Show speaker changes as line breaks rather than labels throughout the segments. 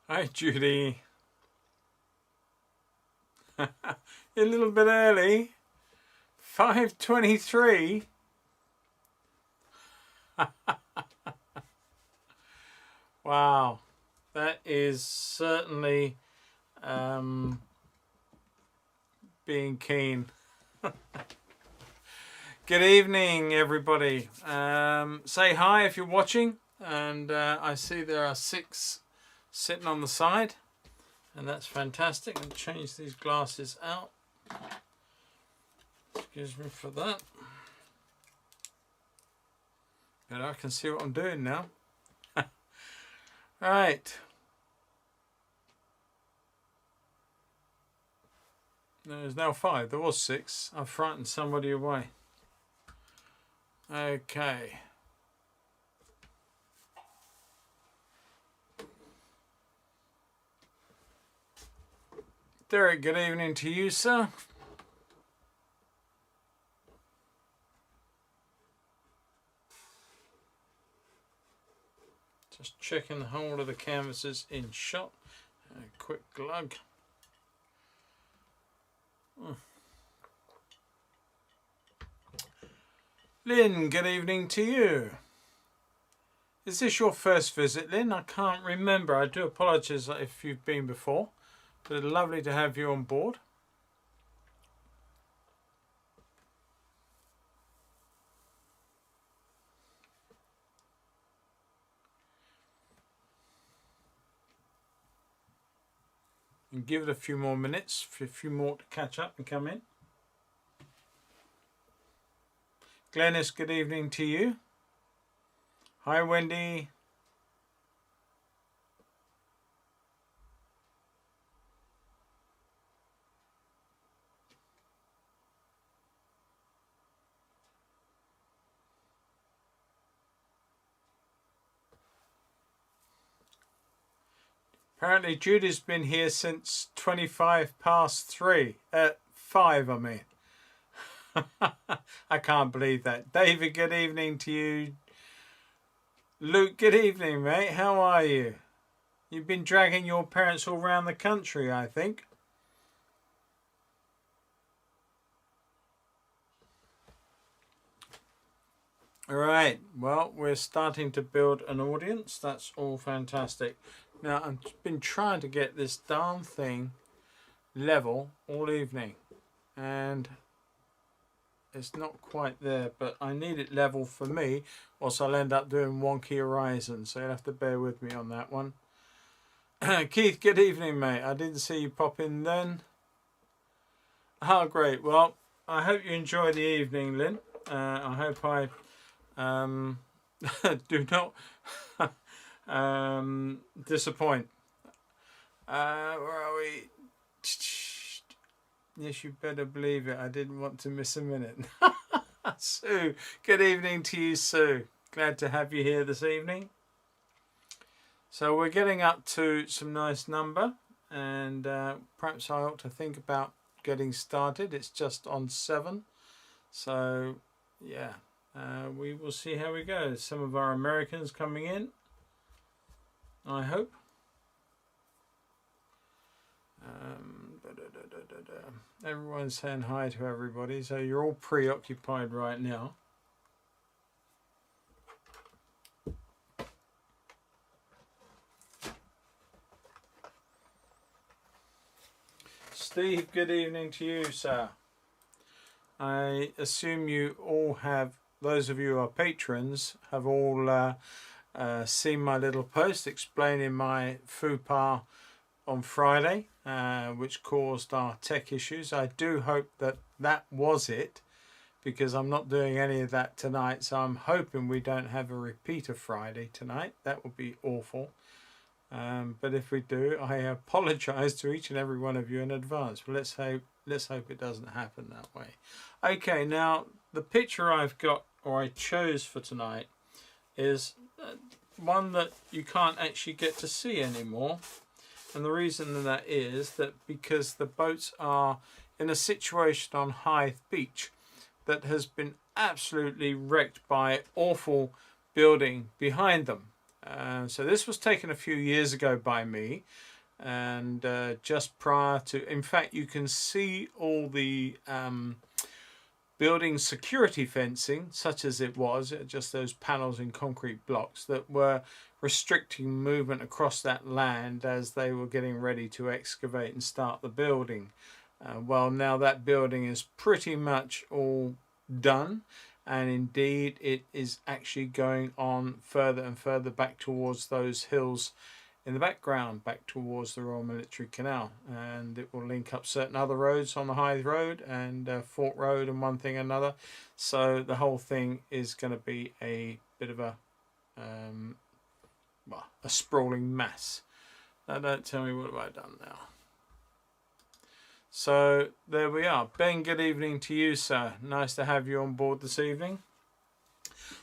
Hi, Judy. You're a little bit early. 5:23. Wow, that is certainly being keen. Good evening, everybody. Say hi if you're watching. And I see there are 6 sitting on the side, and that's fantastic. And change these glasses out. Excuse me for that. But I can see what I'm doing now. Right. There's now 5. There was 6. I've frightened somebody away. Okay. Derek, good evening to you, sir. Just checking the whole of the canvases in shot. A quick glug. Lynn, good evening to you. Is this your first visit, Lynn? I can't remember. I do apologise if you've been before, but it's lovely to have you on board. And give it a few more minutes for a few more to catch up and come in. Glennis, good evening to you. Hi, Wendy. Apparently Judy's been here since 3:25. 5, I mean. I can't believe that. David, good evening to you. Luke, good evening, mate. How are you? You've been dragging your parents all around the country, I think. All right. Well, we're starting to build an audience. That's all fantastic. Now, I've been trying to get this darn thing level all evening, and it's not quite there, but I need it level for me, or else I'll end up doing wonky horizon, so you'll have to bear with me on that one. Keith, good evening, mate. I didn't see you pop in then. Oh, great. Well, I hope you enjoy the evening, Lynn. I hope I do not disappoint. Where are we? Yes, you better believe it. I didn't want to miss a minute. Sue, good evening to you, Sue. Glad to have you here this evening. So we're getting up to some nice number, and perhaps I ought to think about getting started. It's just on 7. So, yeah, we will see how we go. Some of our Americans coming in, I hope. Everyone's saying hi to everybody, so you're all preoccupied right now. Steve, good evening to you, sir. I assume you all have, those of you who are patrons, have all seen my little post explaining my faux pas on Friday, which caused our tech issues. I do hope that that was it, because I'm not doing any of that tonight, so I'm hoping we don't have a repeat of Friday tonight. That would be awful. But if we do, I apologise to each and every one of you in advance. But let's hope it doesn't happen that way. Okay, now the picture I've got, or I chose for tonight, is one that you can't actually get to see anymore. And the reason that is that because the boats are in a situation on Hythe Beach that has been absolutely wrecked by awful building behind them. So this was taken a few years ago by me, and just prior to, in fact you can see all the building security fencing, such as it was, just those panels in concrete blocks that were restricting movement across that land as they were getting ready to excavate and start the building. Well, now that building is pretty much all done, and indeed it is actually going on further and further back towards those hills in the background, back towards the Royal Military Canal, and it will link up certain other roads on the Hythe Road and Fort Road and one thing another. So the whole thing is going to be a bit of a well, a sprawling mass. Now don't tell me what have I done now. So there we are. Ben, good evening to you, sir. Nice to have you on board this evening.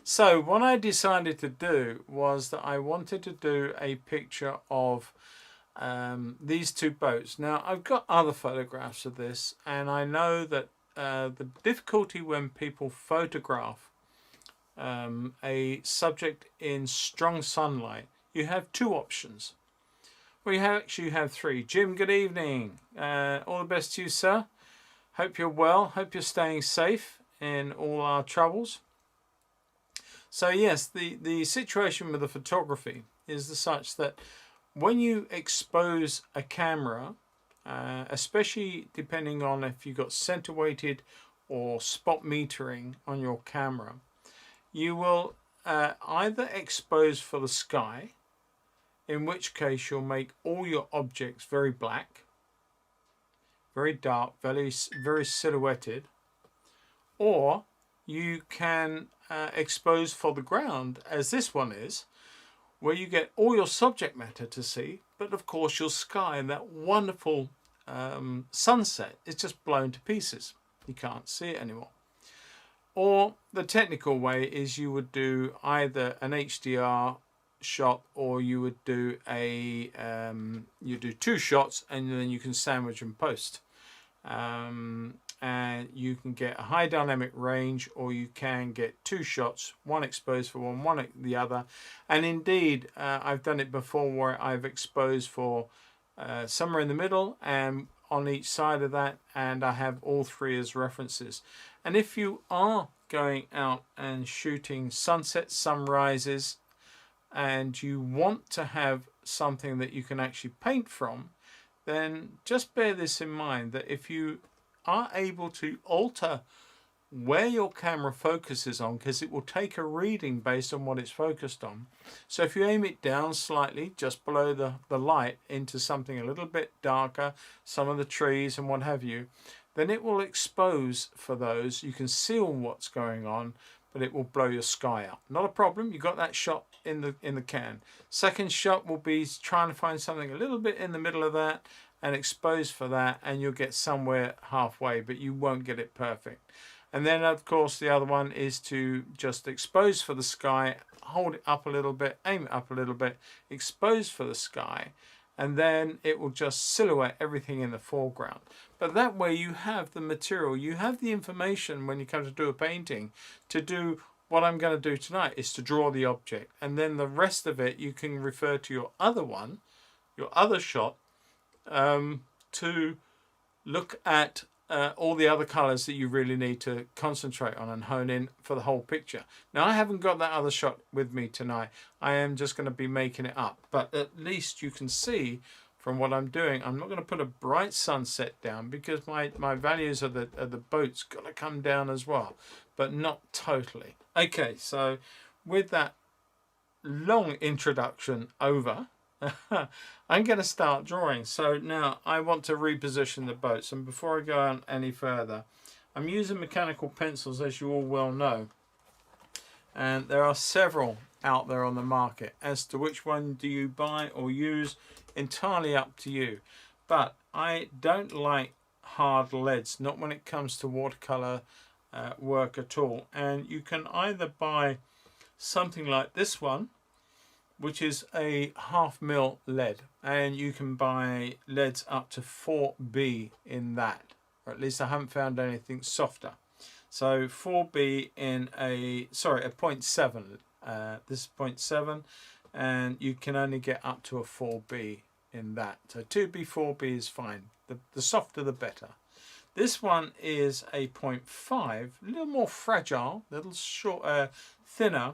So what I decided to do was that I wanted to do a picture of these two boats. Now I've got other photographs of this, and I know that the difficulty when people photograph a subject in strong sunlight, you have two options. Well, you have three. Jim, good evening. All the best to you, sir. Hope you're well. Hope you're staying safe in all our troubles. So yes, the situation with the photography is such that when you expose a camera, especially depending on if you've got center weighted or spot metering on your camera, you will either expose for the sky, in which case you'll make all your objects very black, very dark, very silhouetted, or you can expose for the ground, as this one is, where you get all your subject matter to see, but of course your sky and that wonderful sunset is just blown to pieces. You can't see it anymore. Or the technical way is you would do either an HDR shot, or you would do a you do two shots and then you can sandwich and post, and you can get a high dynamic range, or you can get two shots, one exposed for one the other. And indeed I've done it before where I've exposed for somewhere in the middle and on each side of that, and I have all three as references. And if you are going out and shooting sunsets, sunrises, and you want to have something that you can actually paint from, then just bear this in mind, that if you are able to alter where your camera focuses on, because it will take a reading based on what it's focused on. So if you aim it down slightly, just below the light, into something a little bit darker, some of the trees and what have you, then it will expose for those. You can see what's going on, but it will blow your sky out. Not a problem, you got that shot in the can. Second shot will be trying to find something a little bit in the middle of that and expose for that, and you'll get somewhere halfway, but you won't get it perfect. And then of course the other one is to just expose for the sky, hold it up a little bit, aim it up a little bit, expose for the sky, and then it will just silhouette everything in the foreground. But that way you have the material, you have the information when you come to do a painting to do what I'm going to do tonight, is to draw the object, and then the rest of it you can refer to your other one, your other shot, to look at all the other colours that you really need to concentrate on and hone in for the whole picture. Now I haven't got that other shot with me tonight, I am just going to be making it up, but at least you can see from what I'm doing, I'm not going to put a bright sunset down because my values of the boat's got to come down as well, but not totally. Okay, so with that long introduction over, I'm going to start drawing. So now I want to reposition the boats, and before I go on any further, I'm using mechanical pencils, as you all well know, and there are several out there on the market. As to which one do you buy or use, entirely up to you, but I don't like hard leads, not when it comes to watercolor work at all. And you can either buy something like this one, which is a 1/2 mil lead, and you can buy leads up to 4B in that, or at least I haven't found anything softer. So 4B in a 0.7, this is 0.7. and you can only get up to a 4B in that. So 2B, 4B is fine. The softer the better. This one is a 0.5, a little more fragile, a little short, thinner,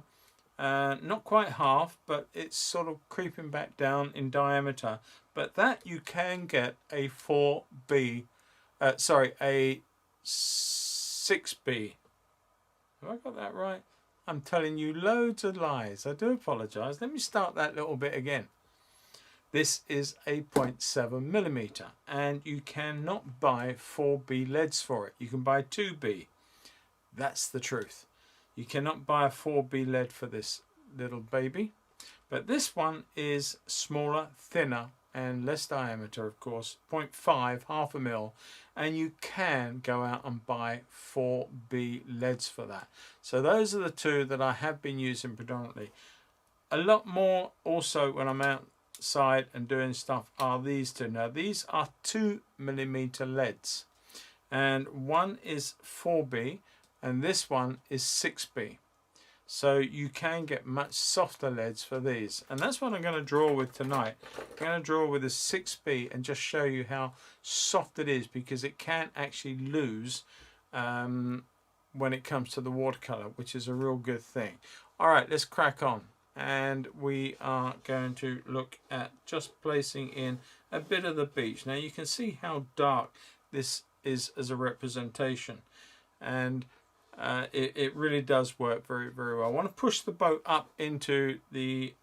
not quite half, but it's sort of creeping back down in diameter. But that you can get a 4B, sorry, a 6B. Have I got that right? I'm telling you loads of lies. I do apologise. Let me start that little bit again. This is a 0.7mm, and you cannot buy 4B leads for it. You can buy 2B. That's the truth. You cannot buy a 4B lead for this little baby. But this one is smaller, thinner, and less diameter, of course. 0.5, half a mil. And you can go out and buy 4B leads for that. So those are the two that I have been using predominantly. A lot more also when I'm outside and doing stuff are these two. Now these are 2mm leads, and one is 4B and this one is 6B. So you can get much softer leads for these, and that's what I'm going to draw with tonight. I'm going to draw with a 6B and just show you how soft it is, because it can actually lose when it comes to the watercolor, which is a real good thing. All right, let's crack on, and we are going to look at just placing in a bit of the beach. Now you can see how dark this is as a representation, and it really does work very, very well. I want to push the boat up into the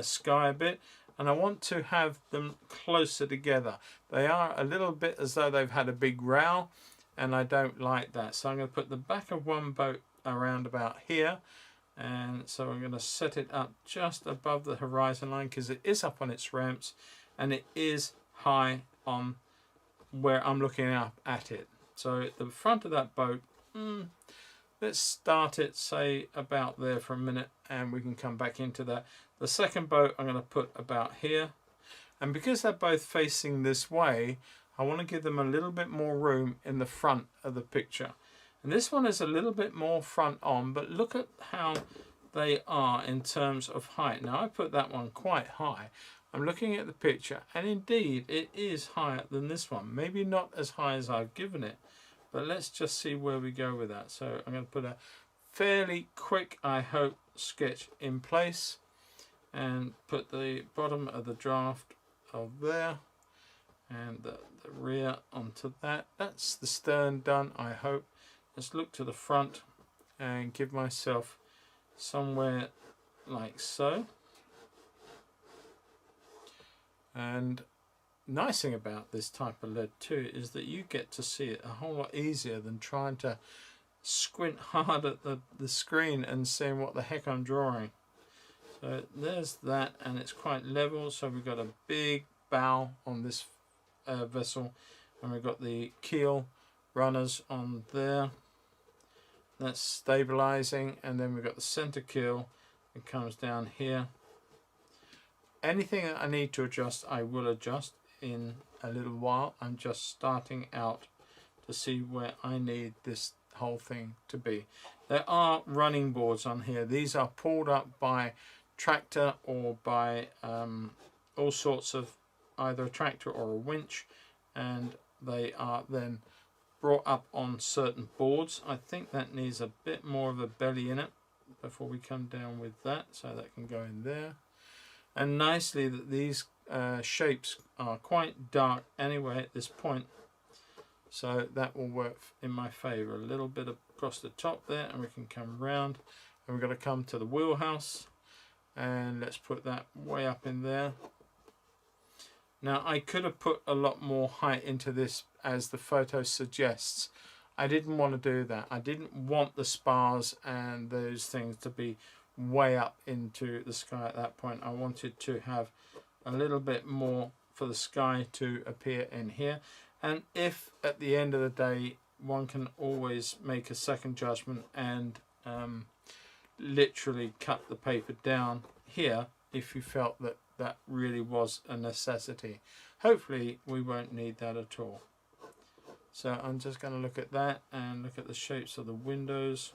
sky a bit, and I want to have them closer together. They are a little bit as though they've had a big row, and I don't like that. So I'm going to put the back of one boat around about here, and so I'm going to set it up just above the horizon line, because it is up on its ramps and it is high on where I'm looking up at it. So at the front of that boat, let's start it say about there for a minute, and we can come back into that. The second boat I'm going to put about here, and because they're both facing this way, I want to give them a little bit more room in the front of the picture. And this one is a little bit more front on, but look at how they are in terms of height. Now I put that one quite high. I'm looking at the picture, and indeed it is higher than this one. Maybe not as high as I've given it, but let's just see where we go with that. So I'm going to put a fairly quick, I hope, sketch in place, and put the bottom of the draft of there, and the rear onto that. That's the stern done, I hope. Let's look to the front and give myself somewhere like so. And nice thing about this type of lead too is that you get to see it a whole lot easier than trying to squint hard at the screen and seeing what the heck I'm drawing. So there's that, and it's quite level. So we've got a big bow on this vessel, and we've got the keel runners on there. That's stabilizing, and then we've got the center keel. It comes down here. Anything that I need to adjust, I will adjust in a little while. I'm just starting out to see where I need this whole thing to be. There are running boards on here. These are pulled up by tractor or by all sorts of, either a tractor or a winch, and they are then brought up on certain boards. I think that needs a bit more of a belly in it before we come down with that, so that can go in there. And nicely that these shapes are quite dark anyway at this point, so that will work in my favor. A little bit across the top there, and we can come round, and we're going to come to the wheelhouse, and let's put that way up in there. Now I could have put a lot more height into this as the photo suggests. I didn't want to do that. I didn't want the spars and those things to be way up into the sky at that point. I wanted to have a little bit more for the sky to appear in here. And if at the end of the day one can always make a second judgment and literally cut the paper down here if you felt that that really was a necessity. Hopefully we won't need that at all. So I'm just going to look at that and look at the shapes of the windows.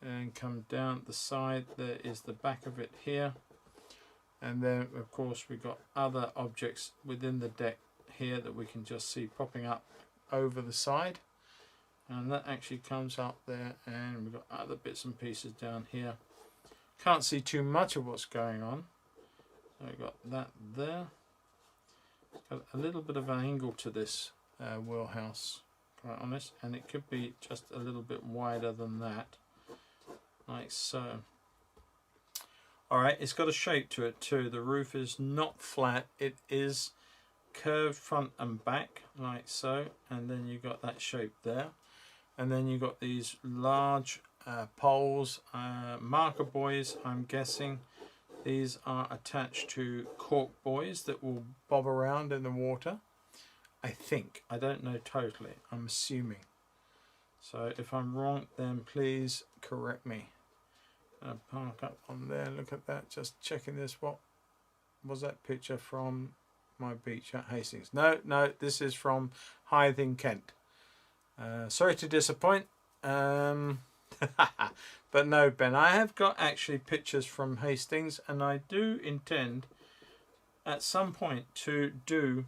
and come down the side. There is the back of it here, and then of course we've got other objects within the deck here that we can just see popping up over the side, and that actually comes up there, and we've got other bits and pieces down here. Can't see too much of what's going on, so we've got that there. It's got a little bit of an angle to this wheelhouse, quite honest, and it could be just a little bit wider than that, like so. Alright, it's got a shape to it too. The roof is not flat, it is curved front and back, like so, and then you've got that shape there, and then you've got these large poles, marker buoys, I'm guessing. These are attached to cork buoys that will bob around in the water, I think. I don't know totally, I'm assuming. So if I'm wrong, then please correct me. Park up on there, look at that, just checking this. What was that picture from? My beach at Hastings? No, this is from Hythe in Kent. Sorry to disappoint. But no, Ben, I have got actually pictures from Hastings, and I do intend at some point to do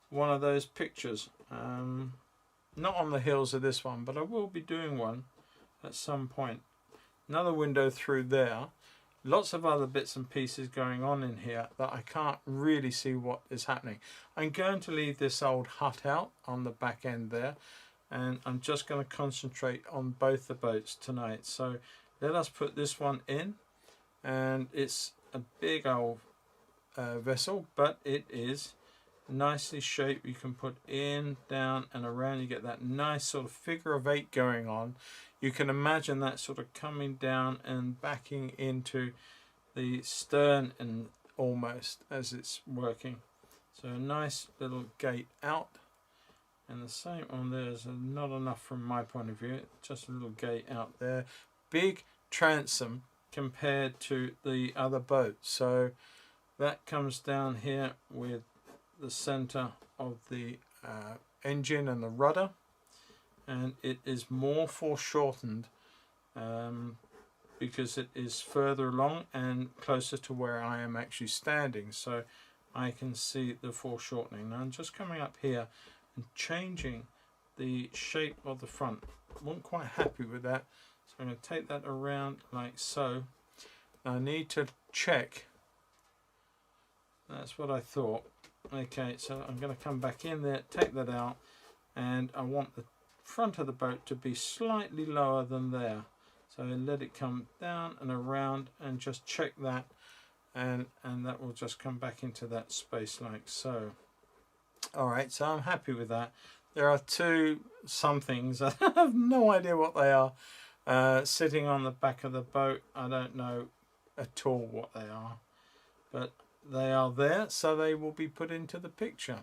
one of those pictures. Not on the heels of this one, but I will be doing one at some point. Another window through there. Lots of other bits and pieces going on in here that I can't really see what is happening. I'm going to leave this old hut out on the back end there, and I'm just going to concentrate on both the boats tonight. So let us put this one in, and it's a big old vessel, but it is nicely shaped. You can put in, down and around. You get that nice sort of figure of 8 going on. You can imagine that sort of coming down and backing into the stern and almost as it's working. So a nice little gate out, and the same on there is not enough from my point of view, just a little gate out there. Big transom compared to the other boat, so that comes down here with the center of the engine and the rudder, and it is more foreshortened because it is further along and closer to where I am actually standing, so I can see the foreshortening. Now I'm just coming up here and changing the shape of the front. I wasn't quite happy with that, so I'm going to take that around like so. I need to check. That's what I thought. Okay, so I'm going to come back in there, take that out, and I want the front of the boat to be slightly lower than there. So let it come down and around, and just check that, and that will just come back into that space like so. Alright, so I'm happy with that. There are some things, I have no idea what they are, sitting on the back of the boat. I don't know at all what they are, but they are there, so they will be put into the picture.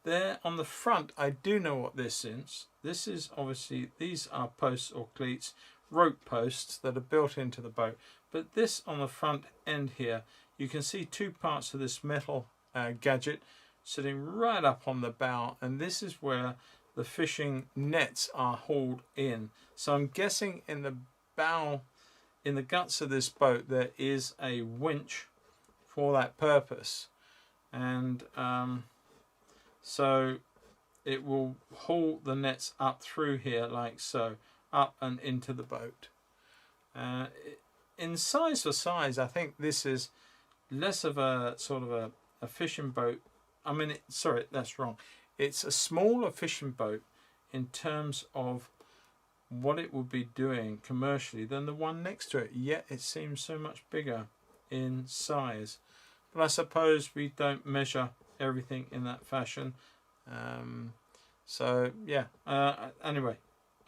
There on the front, I do know what this is. This is obviously, these are posts or cleats, rope posts that are built into the boat. But this on the front end here, you can see 2 parts of this metal gadget sitting right up on the bow, and this is where the fishing nets are hauled in. So I'm guessing in the bow, in the guts of this boat, there is a winch for that purpose, and so it will haul the nets up through here like so, up and into the boat. In size for size, I think this is less of a sort of a fishing boat. I mean, sorry, that's wrong. It's a smaller fishing boat in terms of what it would be doing commercially than the one next to it, yet it seems so much bigger in size. But I suppose we don't measure everything in that fashion. So yeah, anyway,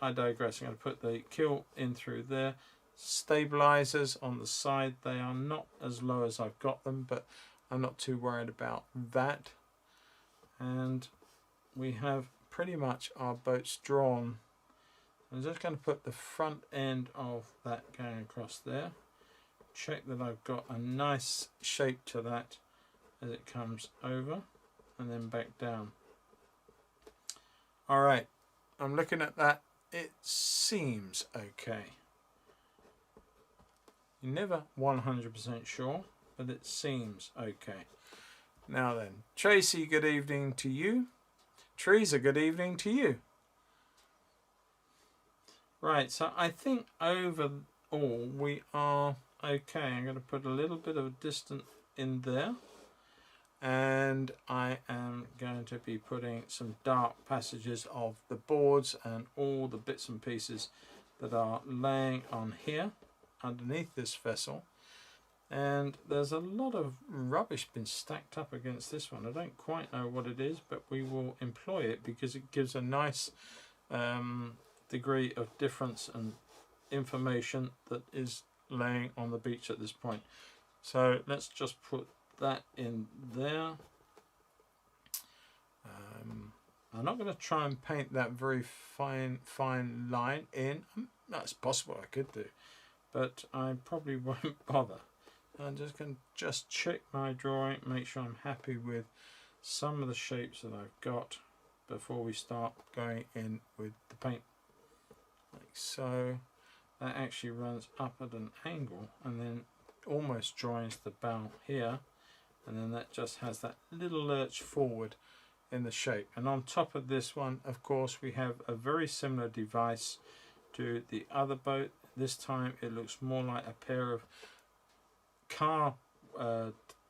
I digress. I'm going to put the keel in through there. Stabilizers on the side, they are not as low as I've got them, but I'm not too worried about that. And we have pretty much our boats drawn. I'm just going to put the front end of that going across there. Check that I've got a nice shape to that as it comes over and then back down. Alright, I'm looking at that. It seems okay. You're never 100% sure, but it seems okay. Now then, Tracy, good evening to you. Teresa, good evening to you. Right, so I think overall we are okay. I'm going to put a little bit of a distance in there. And I am going to be putting some dark passages of the boards and all the bits and pieces that are laying on here underneath this vessel. And there's a lot of rubbish been stacked up against this one. I don't quite know what it is, but we will employ it because it gives a nice degree of difference and information that is laying on the beach at this point. So let's just put that in there. I'm not going to try and paint that very fine line in. That's possible, I could do, but I probably won't bother. I'm just going to check my drawing, make sure I'm happy with some of the shapes that I've got before we start going in with the paint. Like so. That actually runs up at an angle and then almost joins the bow here, and then that just has that little lurch forward in the shape. And on top of this one, of course, we have a very similar device to the other boat. This time it looks more like a pair of car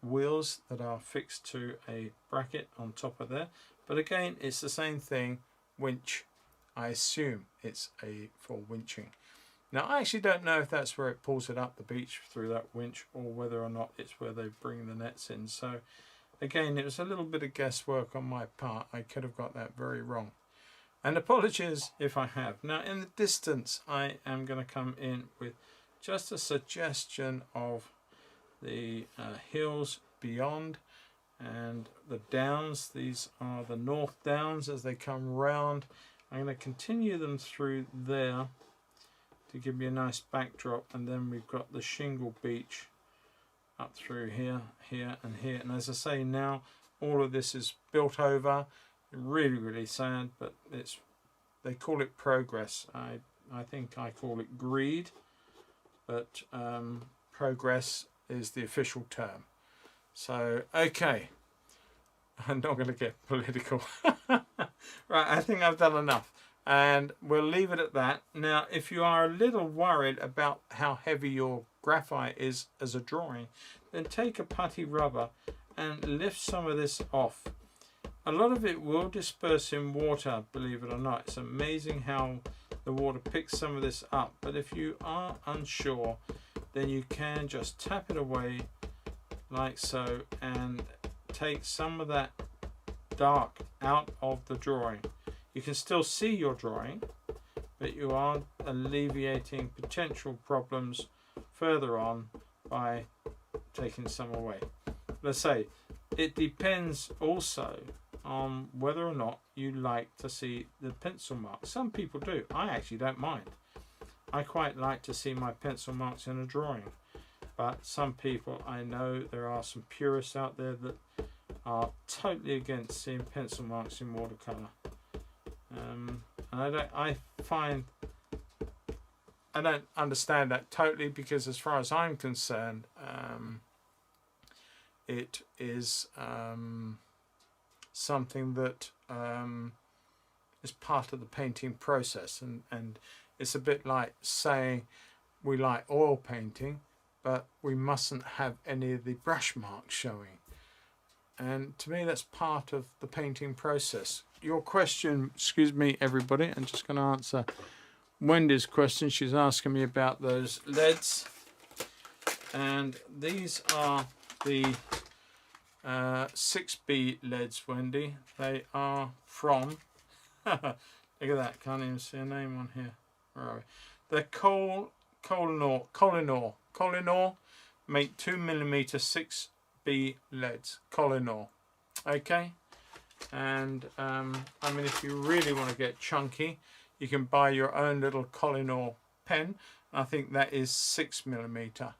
wheels that are fixed to a bracket on top of there, but again it's the same thing, winch. I assume it's for winching. Now I actually don't know if that's where it pulls it up the beach through that winch, or whether or not it's where they bring the nets in. So again, it was a little bit of guesswork on my part. I could have got that very wrong, and apologies if I have. Now in the distance I am going to come in with just a suggestion of the hills beyond and the downs. These are the North Downs as they come round. I'm going to continue them through there to give you a nice backdrop, and then we've got the shingle beach up through here, here and here. And as I say, now all of this is built over. Really sad, but they call it progress. I think I call it greed, but progress is the official term. So okay, I'm not going to get political. Right, I think I've done enough, and we'll leave it at that. Now if you are a little worried about how heavy your graphite is as a drawing, then take a putty rubber and lift some of this off. A lot of it will disperse in water, believe it or not. It's amazing how the water picks some of this up, but if you are unsure, then you can just tap it away like so and take some of that dark out of the drawing. You can still see your drawing, but you are alleviating potential problems further on by taking some away. Let's say it depends also on whether or not you like to see the pencil marks. Some people do. I actually don't mind. I quite like to see my pencil marks in a drawing, but some people, I know there are some purists out there that are totally against seeing pencil marks in watercolour, and I don't understand that totally, because as far as I'm concerned, it is something that is part of the painting process, and it's a bit like saying we like oil painting, but we mustn't have any of the brush marks showing. And to me, that's part of the painting process. Your question, excuse me everybody, I'm just going to answer Wendy's question. She's asking me about those leads, and these are the 6B leads, Wendy. They are from look at that, can't even see a name on here. Where are we? They're Kohinoor make 2mm 6B leads. Kohinoor. Okay, and I mean, if you really want to get chunky, you can buy your own little Kohinoor pen. I think that is 6mm.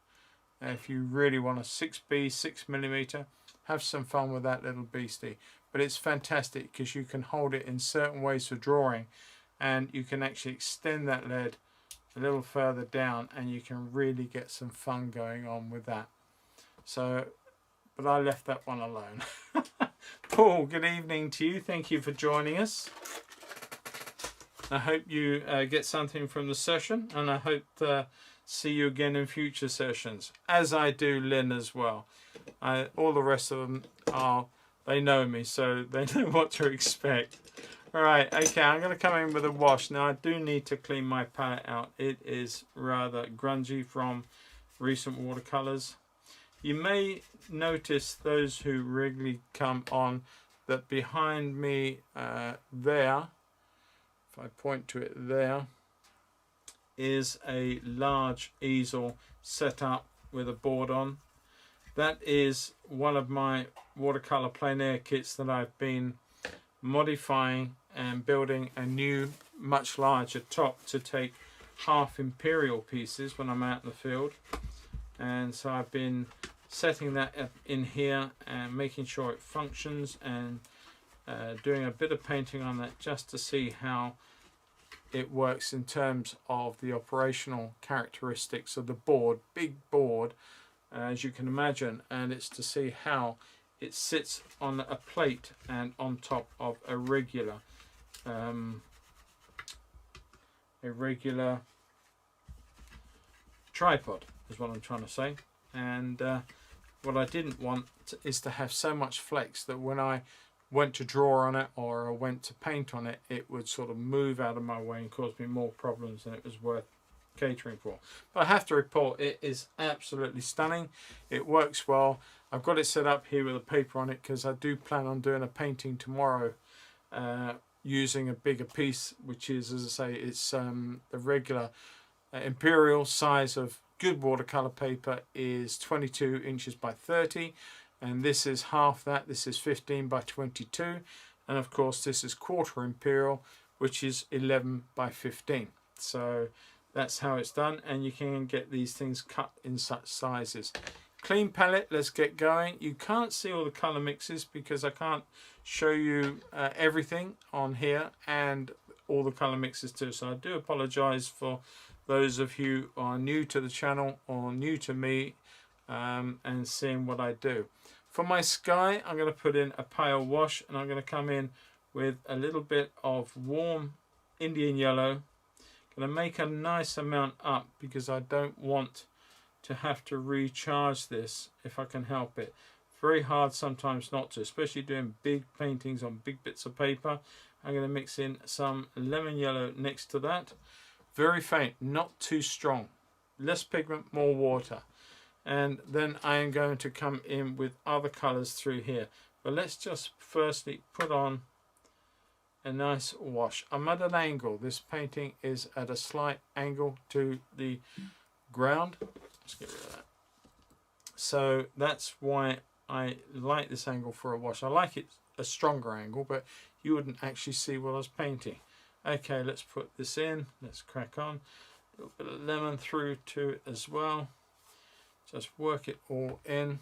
If you really want a 6B 6mm, have some fun with that little beastie. But it's fantastic because you can hold it in certain ways for drawing, and you can actually extend that lead a little further down, and you can really get some fun going on with that. So, but I left that one alone. Paul, good evening to you. Thank you for joining us. I hope you get something from the session, and I hope to see you again in future sessions, as I do Lynn as well. All the rest of them they know me, so they know what to expect. All right, okay, I'm going to come in with a wash. Now, I do need to clean my palette out. It is rather grungy from recent watercolors. You may notice, those who regularly come on, that behind me there, if I point to it there, is a large easel set up with a board on. That is one of my watercolor plein air kits that I've been modifying and building a new, much larger top to take half imperial pieces when I'm out in the field. And so I've been setting that up in here and making sure it functions, and doing a bit of painting on that just to see how it works in terms of the operational characteristics of the board. Big board, as you can imagine, and it's to see how it sits on a plate and on top of a regular tripod is what I'm trying to say. And what I didn't want is to have so much flex that when I went to draw on it or I went to paint on it, it would sort of move out of my way and cause me more problems than it was worth catering for. But I have to report, it is absolutely stunning. It works well. I've got it set up here with a paper on it because I do plan on doing a painting tomorrow using a bigger piece, which is, as I say, it's the regular imperial size of good watercolor paper is 22 inches by 30, and this is half that. This is 15 by 22, and of course this is quarter imperial, which is 11 by 15. So that's how it's done, and you can get these things cut in such sizes. Clean palette, let's get going. You can't see all the color mixes because I can't show you everything on here and all the color mixes too, so I do apologize for those of you who are new to the channel or new to me and seeing what I do. For my sky, I'm going to put in a pale wash, and I'm going to come in with a little bit of warm Indian yellow. Going to make a nice amount up because I don't want to have to recharge this if I can help it. Very hard sometimes not to, especially doing big paintings on big bits of paper. I'm going to mix in some lemon yellow next to that. Very faint, not too strong. Less pigment, more water. And then I am going to come in with other colours through here. But let's just firstly put on a nice wash. I'm at an angle. This painting is at a slight angle to the ground. Let's get rid of that. So that's why I like this angle for a wash. I like it a stronger angle, but you wouldn't actually see what I was painting. Okay, let's put this in. Let's crack on. A little bit of lemon through to it as well. Just work it all in.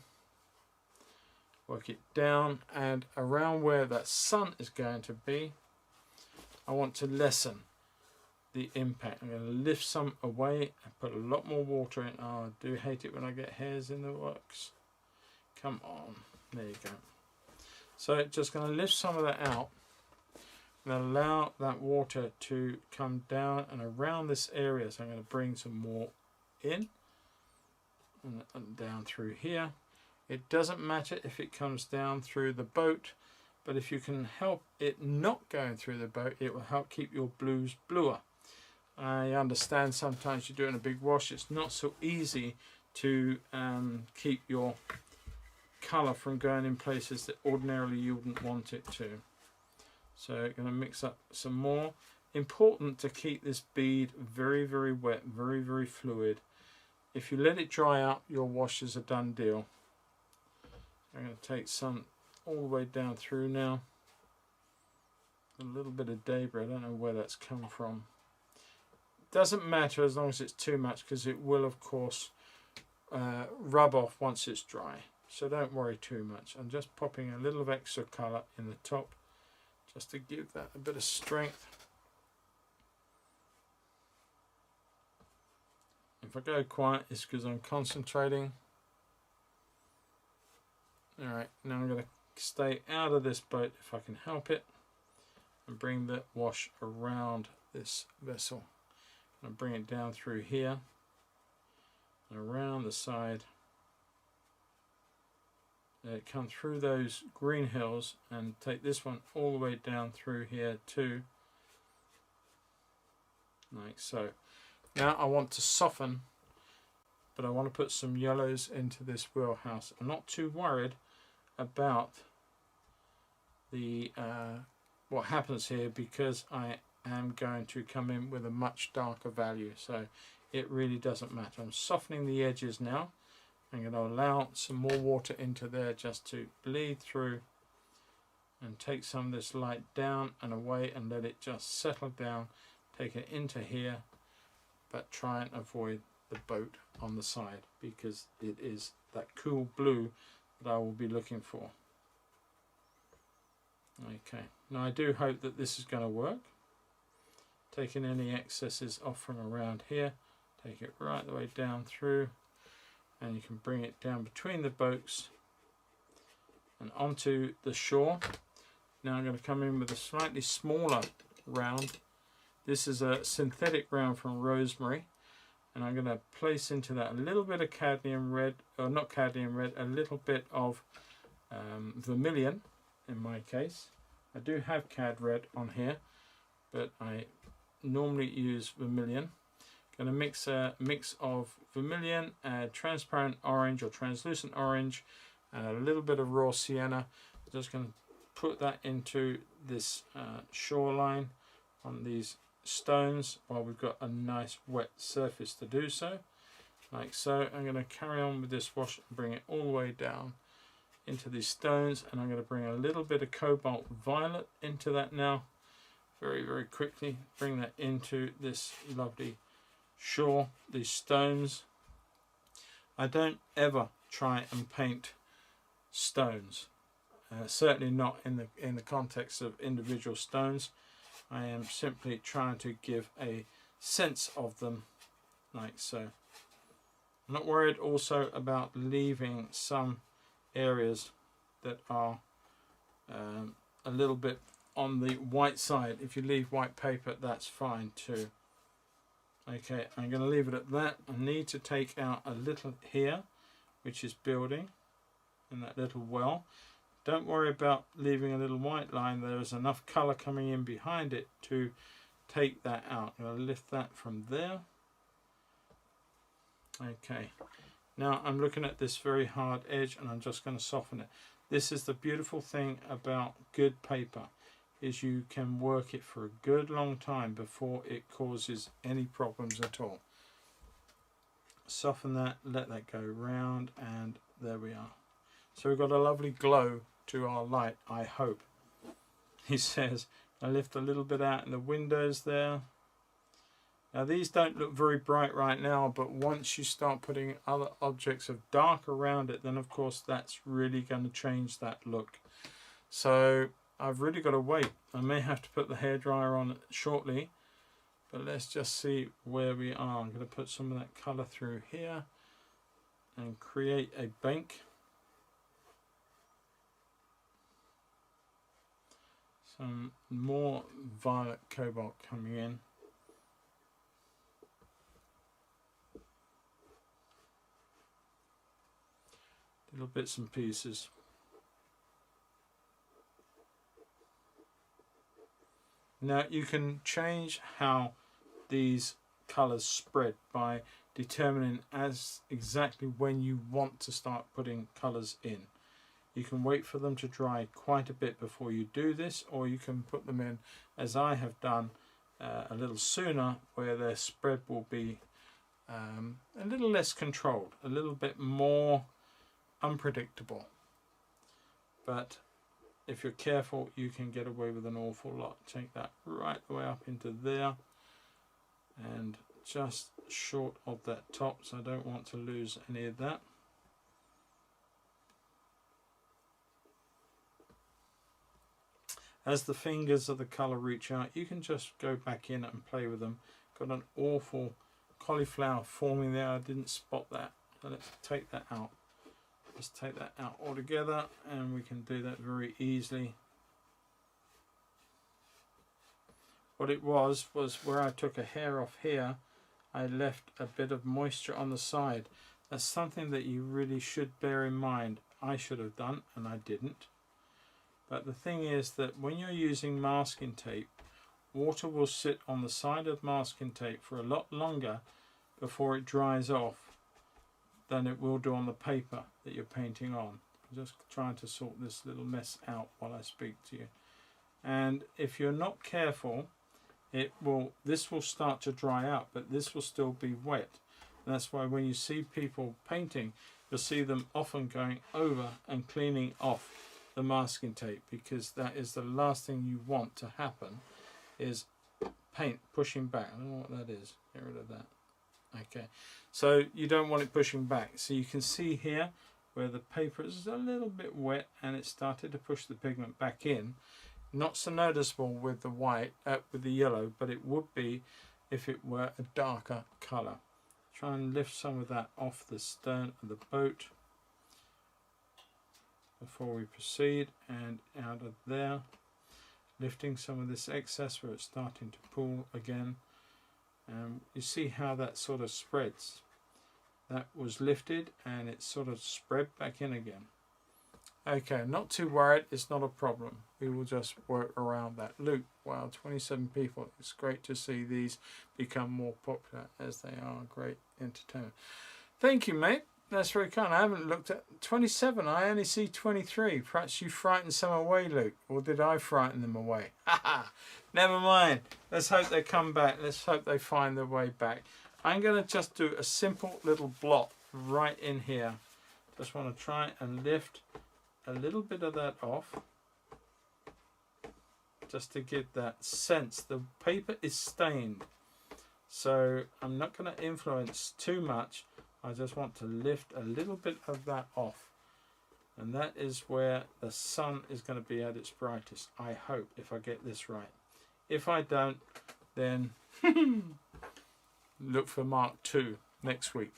Work it down, and around where that sun is going to be, I want to lessen the impact. I'm going to lift some away and put a lot more water in. Oh, I do hate it when I get hairs in the works. Come on, there you go. So just going to lift some of that out and allow that water to come down and around this area. So I'm going to bring some more in and down through here. It doesn't matter if it comes down through the boat, but if you can help it not going through the boat, it will help keep your blues bluer. I understand sometimes you're doing a big wash, it's not so easy to keep your colour from going in places that ordinarily you wouldn't want it to. So I'm going to mix up some more. Important to keep this bead very, very wet, very, very fluid. If you let it dry out, your wash is a done deal. I'm going to take some all the way down through now. A little bit of debris, I don't know where that's come from. Doesn't matter as long as it's too much, because it will of course rub off once it's dry. So don't worry too much. I'm just popping a little of extra colour in the top just to give that a bit of strength. If I go quiet, it's because I'm concentrating. Alright, now I'm going to stay out of this boat if I can help it, and bring the wash around this vessel. And bring it down through here, and around the side. Come through those green hills and take this one all the way down through here too, like so. Now I want to soften, but I want to put some yellows into this wheelhouse. I'm not too worried about the what happens here, because I am going to come in with a much darker value, so it really doesn't matter. I'm softening the edges now. I'm going to allow some more water into there just to bleed through and take some of this light down and away and let it just settle down. Take it into here, but try and avoid the boat on the side, because it is that cool blue that I will be looking for. Okay, now I do hope that this is going to work. Taking any excesses off from around here, take it right the way down through, and you can bring it down between the boats and onto the shore. Now I'm going to come in with a slightly smaller round. This is a synthetic round from Rosemary, and I'm going to place into that a little bit of cadmium red, or not cadmium red, a little bit of vermilion in my case. I do have cad red on here, but I normally use vermilion. Going to mix a mix of vermilion, transparent orange or translucent orange, and a little bit of raw sienna. Just going to put that into this shoreline on these stones while we've got a nice wet surface to do so, like so. I'm going to carry on with this wash and bring it all the way down into these stones, and I'm going to bring a little bit of cobalt violet into that now, very quickly. Bring that into this lovely shore, these stones. I don't ever try and paint stones, certainly not in the context of individual stones. I am simply trying to give a sense of them, like so. I'm not worried also about leaving some areas that are a little bit on the white side. If you leave white paper, that's fine too. Okay, I'm going to leave it at that. I need to take out a little here, which is building in that little well. Don't worry about leaving a little white line. There is enough colour coming in behind it to take that out. I'm going to lift that from there. Okay, now I'm looking at this very hard edge, and I'm just going to soften it. This is the beautiful thing about good paper, is you can work it for a good long time before it causes any problems at all. Soften that, let that go round, and there we are. So we've got a lovely glow to our light, I hope. He says, I lift a little bit out in the windows there. Now these don't look very bright right now, but once you start putting other objects of dark around it, then of course that's really going to change that look. So I've really got to wait. I may have to put the hairdryer on shortly, but let's just see where we are. I'm going to put some of that colour through here and create a bank. Some more violet cobalt coming in. Little bits and pieces. Now you can change how these colours spread by determining as exactly when you want to start putting colours in. You can wait for them to dry quite a bit before you do this, or you can put them in, as I have done, a little sooner, where their spread will be a little less controlled, a little bit more unpredictable. But if you're careful, you can get away with an awful lot. Take that right the way up into there, and just short of that top, so I don't want to lose any of that. As the fingers of the colour reach out, you can just go back in and play with them. Got an awful cauliflower forming there. I didn't spot that. So let's take that out. Let's take that out altogether, and we can do that very easily. What it was where I took a hair off here, I left a bit of moisture on the side. That's something that you really should bear in mind. I should have done, and I didn't. But the thing is that when you're using masking tape, water will sit on the side of masking tape for a lot longer before it dries off than it will do on the paper that you're painting on. I'm just trying to sort this little mess out while I speak to you. And if you're not careful, this will start to dry out, but this will still be wet. And that's why when you see people painting, you'll see them often going over and cleaning off the masking tape, because that is the last thing you want to happen, is paint pushing back. I don't know what that is. Get rid of that. Okay, so you don't want it pushing back. So you can see here where the paper is a little bit wet and it started to push the pigment back in. Not so noticeable with the white, with the yellow, but it would be if it were a darker colour. Try and lift some of that off the stern of the boat before we proceed, and out of there, lifting some of this excess where it's starting to pool again. You see how that sort of spreads. That was lifted and it sort of spread back in again. Okay, not too worried, it's not a problem. We will just work around that. Luke, wow, 27 people. It's great to see these become more popular, as they are great entertainment. Thank you, mate. That's very kind. I haven't looked at 27. I only see 23. Perhaps you frightened some away, Luke. Or did I frighten them away? Haha. Never mind. Let's hope they come back. Let's hope they find their way back. I'm going to just do a simple little blot right in here. Just want to try and lift a little bit of that off, just to give that sense. The paper is stained, so I'm not going to influence too much. I just want to lift a little bit of that off, and that is where the sun is going to be at its brightest, I hope, if I get this right. If I don't, then look for Mark 2 next week.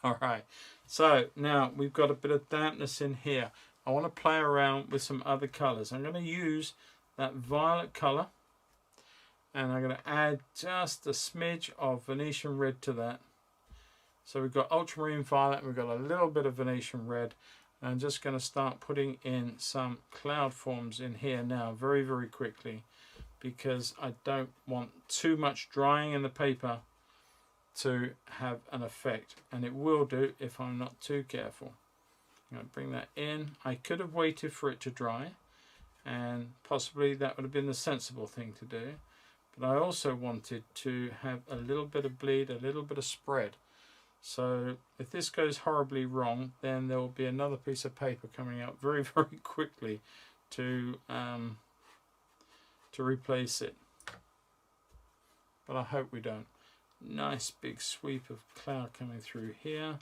Alright, so now we've got a bit of dampness in here. I want to play around with some other colours. I'm going to use that violet colour, and I'm going to add just a smidge of Venetian red to that. So we've got ultramarine violet, and we've got a little bit of Venetian red. I'm just going to start putting in some cloud forms in here now very, very quickly, because I don't want too much drying in the paper to have an effect, and it will do if I'm not too careful. I'm going to bring that in. I could have waited for it to dry, and possibly that would have been the sensible thing to do, but I also wanted to have a little bit of bleed, a little bit of spread. So if this goes horribly wrong, then there will be another piece of paper coming out very, very quickly to replace it, but I hope we don't. Nice big sweep of cloud coming through here,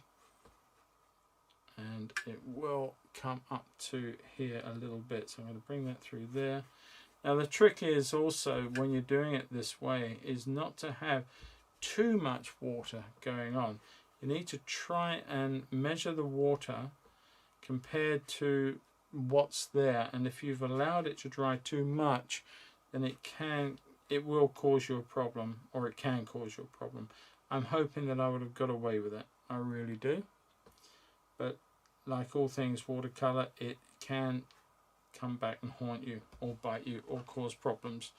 and it will come up to here a little bit, so I'm going to bring that through there. Now the trick is also, when you're doing it this way, is not to have too much water going on. You need to try and measure the water compared to what's there, and if you've allowed it to dry too much, then it will cause you a problem, or it can cause you a problem. I'm hoping that I would have got away with it. I really do. But like all things watercolour, it can come back and haunt you, or bite you, or cause problems.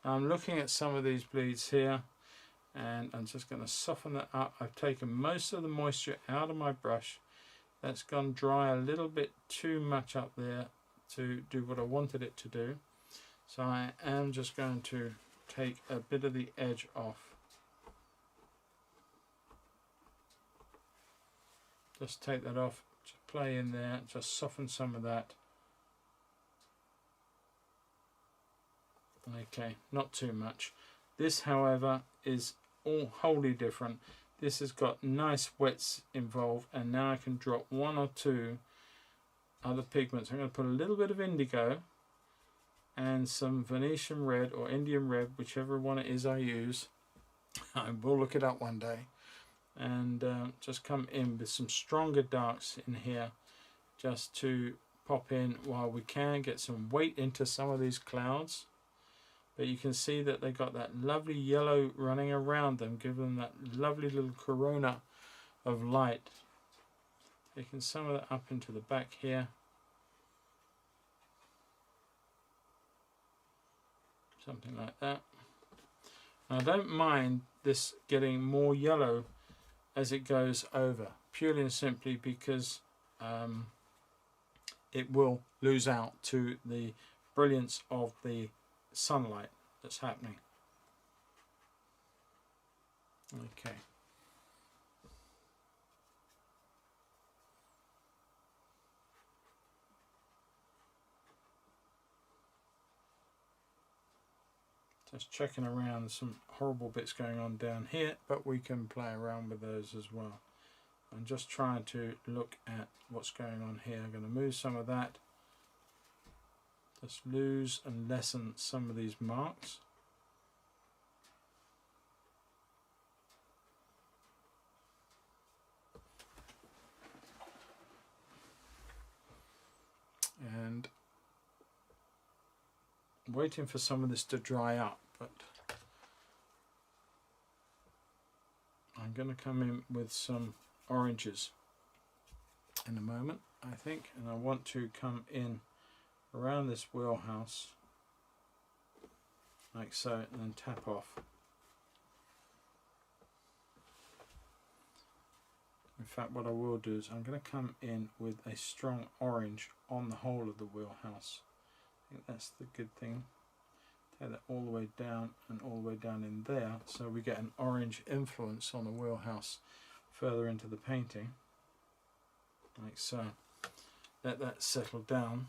Now I'm looking at some of these bleeds here, and I'm just going to soften that up. I've taken most of the moisture out of my brush. That's gone dry a little bit too much up there to do what I wanted it to do. So I am just going to take a bit of the edge off. Just take that off, just play in there, just soften some of that. Okay, not too much. This, however, is all wholly different. This has got nice wets involved, and now I can drop one or two other pigments. I'm going to put a little bit of indigo and some Venetian red or Indian red, whichever one it is I use, I will look it up one day, and just come in with some stronger darks in here, just to pop in while we can, get some weight into some of these clouds. But you can see that they got that lovely yellow running around them, giving them that lovely little corona of light. Taking some of that up into the back here. Something like that. I don't mind this getting more yellow as it goes over, purely and simply because it will lose out to the brilliance of the sunlight that's happening. Okay. Just checking around, some horrible bits going on down here, but we can play around with those as well. I'm just trying to look at what's going on here. I'm going to move some of that, just lose and lessen some of these marks. And waiting for some of this to dry up, but I'm going to come in with some oranges in a moment, I think, and I want to come in around this wheelhouse like so, and then tap off. In fact, what I will do is I'm going to come in with a strong orange on the whole of the wheelhouse. I think that's the good thing. Take that all the way down and all the way down in there, so we get an orange influence on the wheelhouse further into the painting, like so. Let that settle down.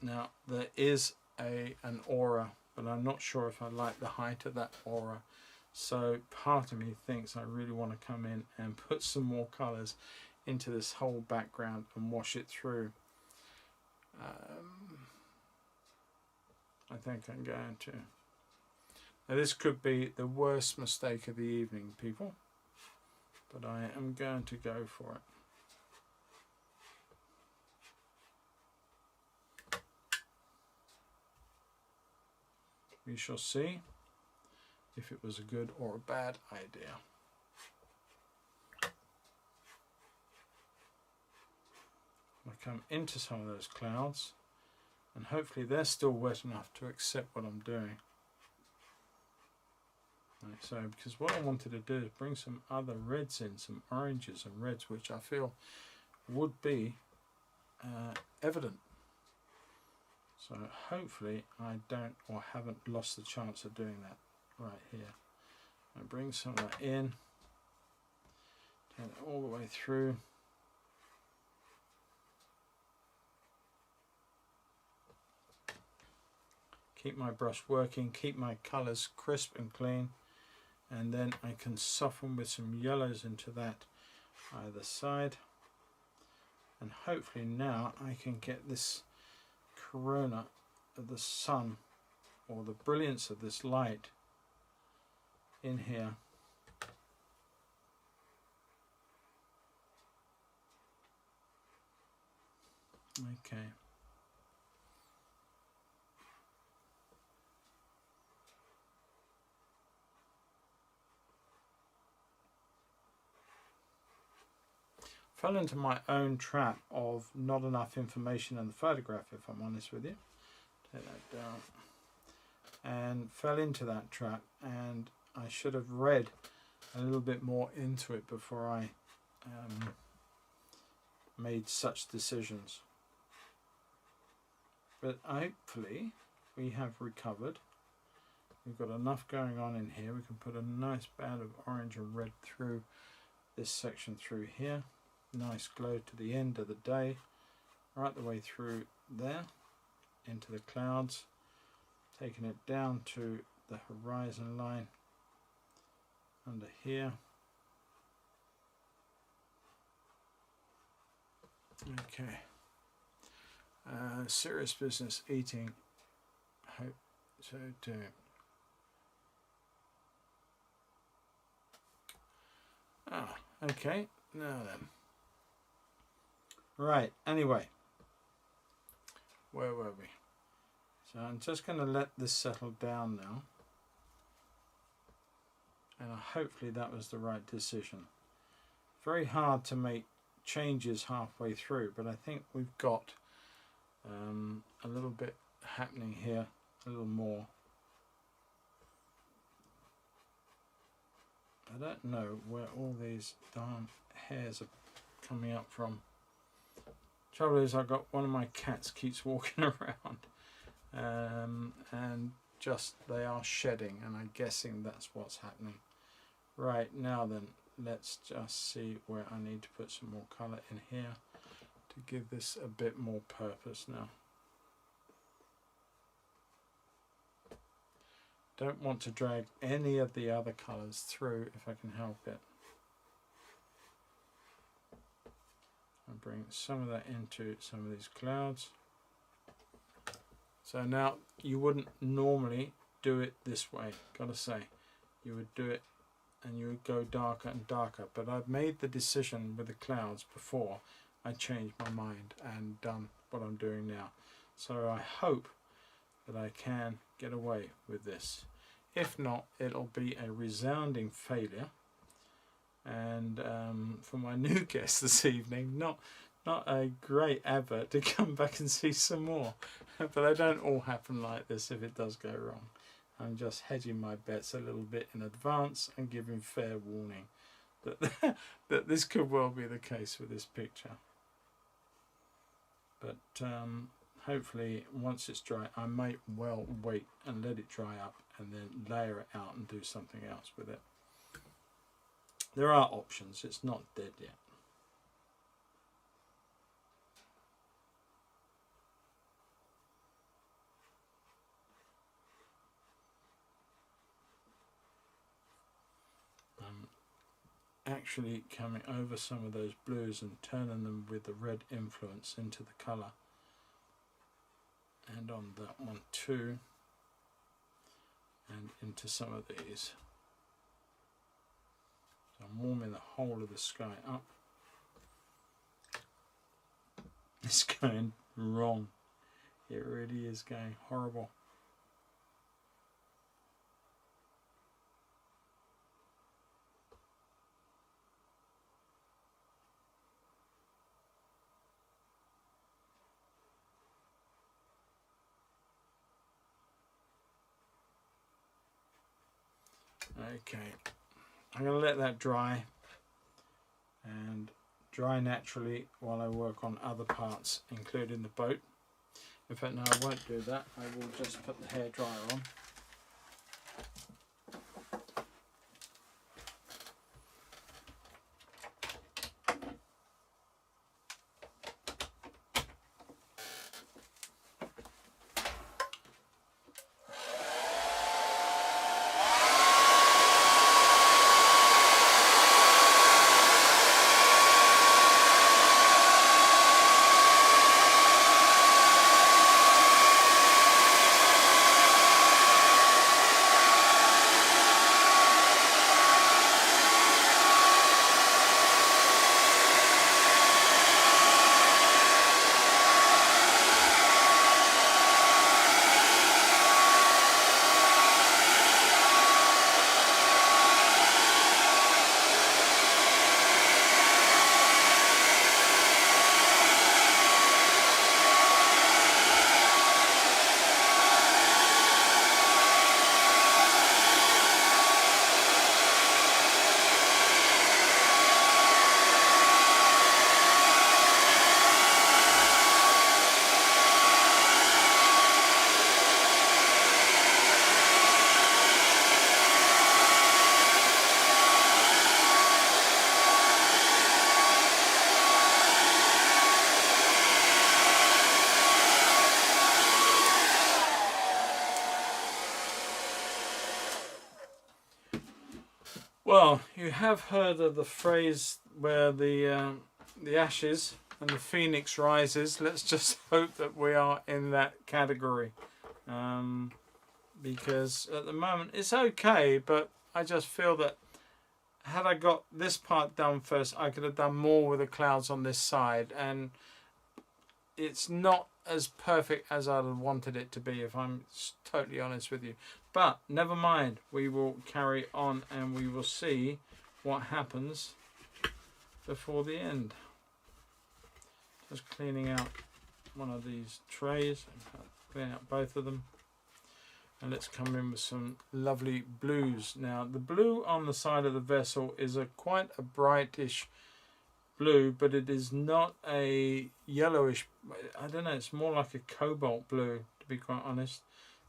Now there is an aura, but I'm not sure if I like the height of that aura, so part of me thinks I really want to come in and put some more colours into this whole background and wash it through. I think I'm going to. Now this could be the worst mistake of the evening, people, but I am going to go for it. We shall see if it was a good or a bad idea. I come into some of those clouds, and hopefully they're still wet enough to accept what I'm doing. Like so, because what I wanted to do is bring some other reds in, some oranges and reds, which I feel would be evident. So hopefully I don't or haven't lost the chance of doing that right here. I bring some of that in, turn it all the way through. Keep my brush working, keep my colours crisp and clean, and then I can soften with some yellows into that either side, and hopefully now I can get this corona of the sun, or the brilliance of this light, in here. Okay. Fell into my own trap of not enough information in the photograph, if I'm honest with you. Take that down. And fell into that trap, and I should have read a little bit more into it before I made such decisions. But hopefully we have recovered. We've got enough going on in here. We can put a nice band of orange and red through this section through here. Nice glow to the end of the day, right the way through there into the clouds, taking it down to the horizon line under here. Okay, serious business eating. Hope so too. Ah, okay, now then. Right, anyway, where were we? So I'm just going to let this settle down now. And hopefully that was the right decision. Very hard to make changes halfway through, but I think we've got a little bit happening here, a little more. I don't know where all these darn hairs are coming up from. Trouble is, I've got one of my cats keeps walking around, and just they are shedding, and I'm guessing that's what's happening. Right, now then, let's just see where I need to put some more colour in here to give this a bit more purpose now. Don't want to drag any of the other colours through if I can help it. I'll bring some of that into some of these clouds. So now you wouldn't normally do it this way, gotta say. You would do it and you would go darker and darker, but I've made the decision with the clouds before I changed my mind and done what I'm doing now. So I hope that I can get away with this. If not, it'll be a resounding failure. And for my new guest this evening, not a great advert to come back and see some more. But they don't all happen like this if it does go wrong. I'm just hedging my bets a little bit in advance and giving fair warning that that this could well be the case with this picture. But hopefully once it's dry, I might well wait and let it dry up and then layer it out and do something else with it. There are options, it's not dead yet. I'm actually coming over some of those blues and turning them with the red influence into the colour. And on that one too. And into some of these. So I'm warming the whole of the sky up. It's going wrong. It really is going horrible. Okay, I'm going to let that dry and dry naturally while I work on other parts, including the boat. In fact, no, I won't do that. I will just put the hairdryer on. Well, you have heard of the phrase where the ashes and the phoenix rises. Let's just hope that we are in that category, because at the moment it's okay, but I just feel that had I got this part done first, I could have done more with the clouds on this side, and it's not as perfect as I'd have wanted it to be, if I'm totally honest with you. But never mind, we will carry on and we will see what happens before the end. Just cleaning out one of these trays, clean out both of them. And let's come in with some lovely blues. Now the blue on the side of the vessel is quite a brightish blue, but it is not a yellowish, I don't know, it's more like a cobalt blue, to be quite honest.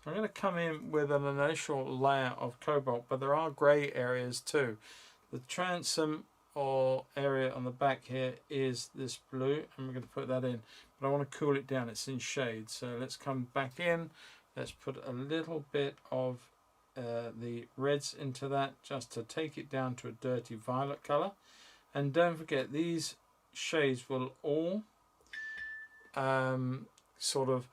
So I'm going to come in with an initial layer of cobalt, but there are grey areas too. The transom or area on the back here is this blue, and we're going to put that in, but I want to cool it down. It's in shade, so let's come back in. Let's put a little bit of the reds into that, just to take it down to a dirty violet colour. And don't forget, these shades will all sort of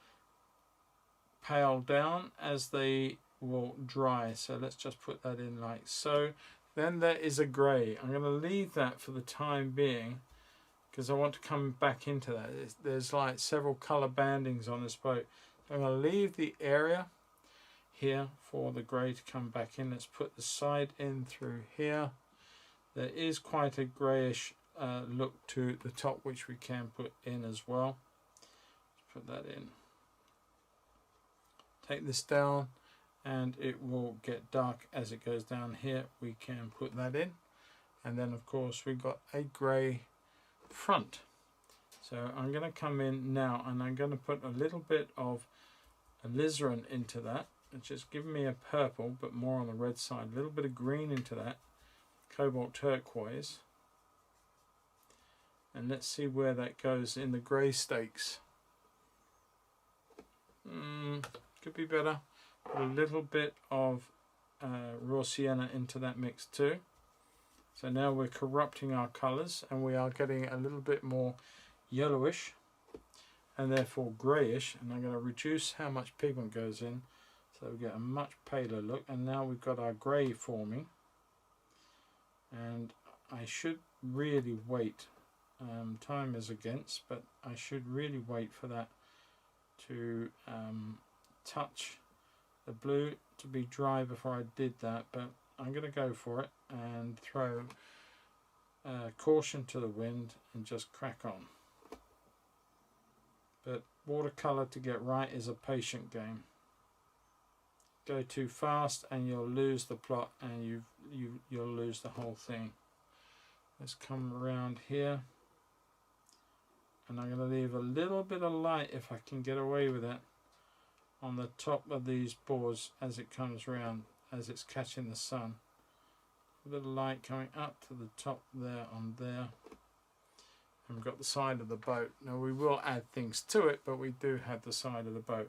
pale down as they will dry. So let's just put that in like so. Then there is a grey. I'm going to leave that for the time being, because I want to come back into that. There's like several colour bandings on this boat. I'm going to leave the area here for the grey to come back in. Let's put the side in through here. There is quite a greyish look to the top, which we can put in as well. Let's put that in. Take this down and it will get dark as it goes down here. We can put that in. And then of course we've got a grey front. So I'm going to come in now and I'm going to put a little bit of alizarin into that, which is giving me a purple but more on the red side. A little bit of green into that, cobalt turquoise, and let's see where that goes in the grey stakes. Could be better. Put a little bit of raw sienna into that mix too. So now we're corrupting our colours and we are getting a little bit more yellowish and therefore greyish, and I'm going to reduce how much pigment goes in so we get a much paler look. And now we've got our grey forming, and I should really wait, time is against, but I should really wait for that to touch the blue to be dry before I did that, but I'm going to go for it and throw caution to the wind and just crack on. But watercolour, to get right, is a patient game. Go too fast and you'll lose the plot, and you'll lose the whole thing. Let's come around here, and I'm going to leave a little bit of light, if I can get away with it, on the top of these boards as it comes round, as it's catching the sun. A bit of light coming up to the top there on there. And we've got the side of the boat. Now we will add things to it, but we do have the side of the boat.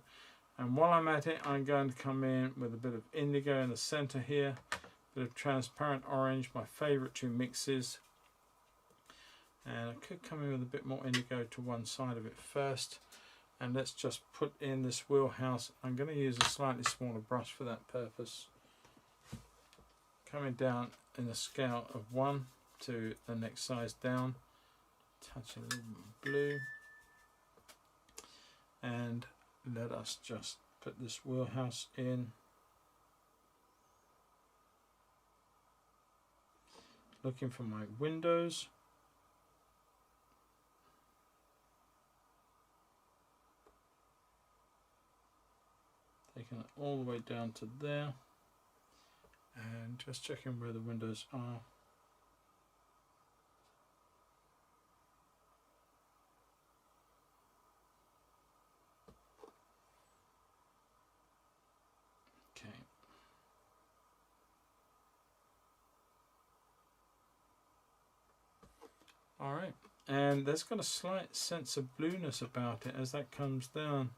And while I'm at it, I'm going to come in with a bit of indigo in the center here, a bit of transparent orange, my favorite two mixes. And I could come in with a bit more indigo to one side of it first. And let's just put in this wheelhouse. I'm going to use a slightly smaller brush for that purpose. Coming down in a scale of 1 to the next size down. Touch a little blue. And let us just put this wheelhouse in. Looking for my windows. Taking it all the way down to there, and just checking where the windows are. Okay. All right, and that's got a slight sense of blueness about it as that comes down.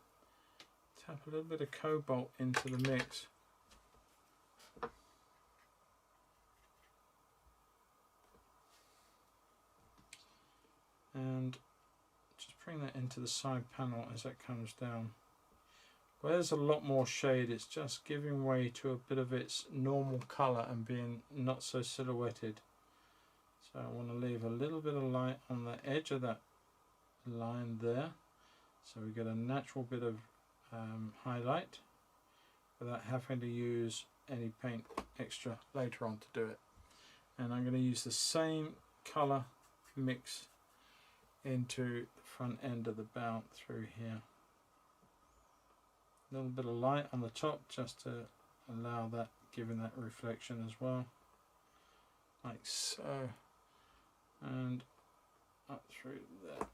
Tap a little bit of cobalt into the mix. And just bring that into the side panel as that comes down. Where there's a lot more shade, it's just giving way to a bit of its normal colour and being not so silhouetted. So I want to leave a little bit of light on the edge of that line there, so we get a natural bit of highlight without having to use any paint extra later on to do it. And I'm going to use the same colour mix into the front end of the bow through here. A little bit of light on the top just to allow that, giving that reflection as well, like so, and up through there.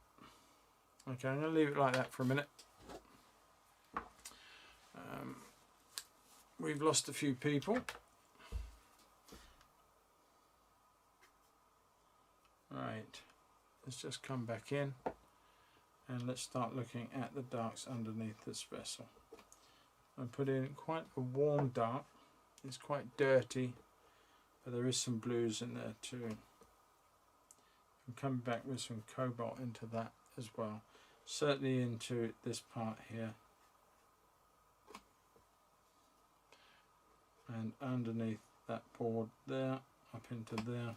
Okay, I'm going to leave it like that for a minute. We've lost a few people. Right, let's just come back in and let's start looking at the darks underneath this vessel. I put in quite a warm dark. It's quite dirty, but there is some blues in there too. I'm coming back with some cobalt into that as well, certainly into this part here. And underneath that board there, up into there.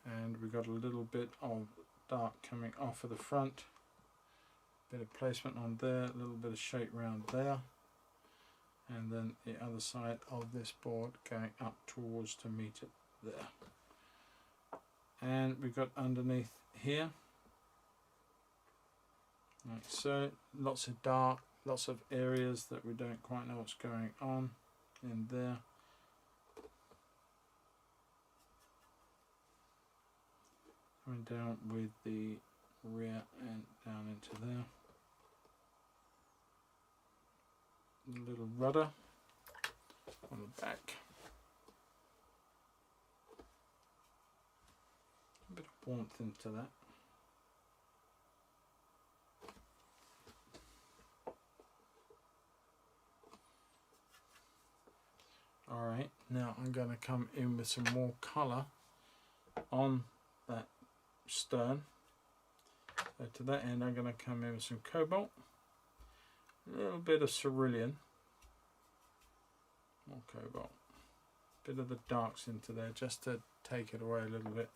And we've got a little bit of dark coming off of the front. Bit of placement on there, a little bit of shape round there. And then the other side of this board going up towards to meet it there. And we've got underneath here, like so, lots of dark, lots of areas that we don't quite know what's going on in there. Coming down with the rear and down into there. A little rudder on the back. A bit of warmth into that. Alright, now I'm going to come in with some more colour on that stern. So to that end I'm going to come in with some cobalt, a little bit of cerulean, more cobalt, bit of the darks into there just to take it away a little bit.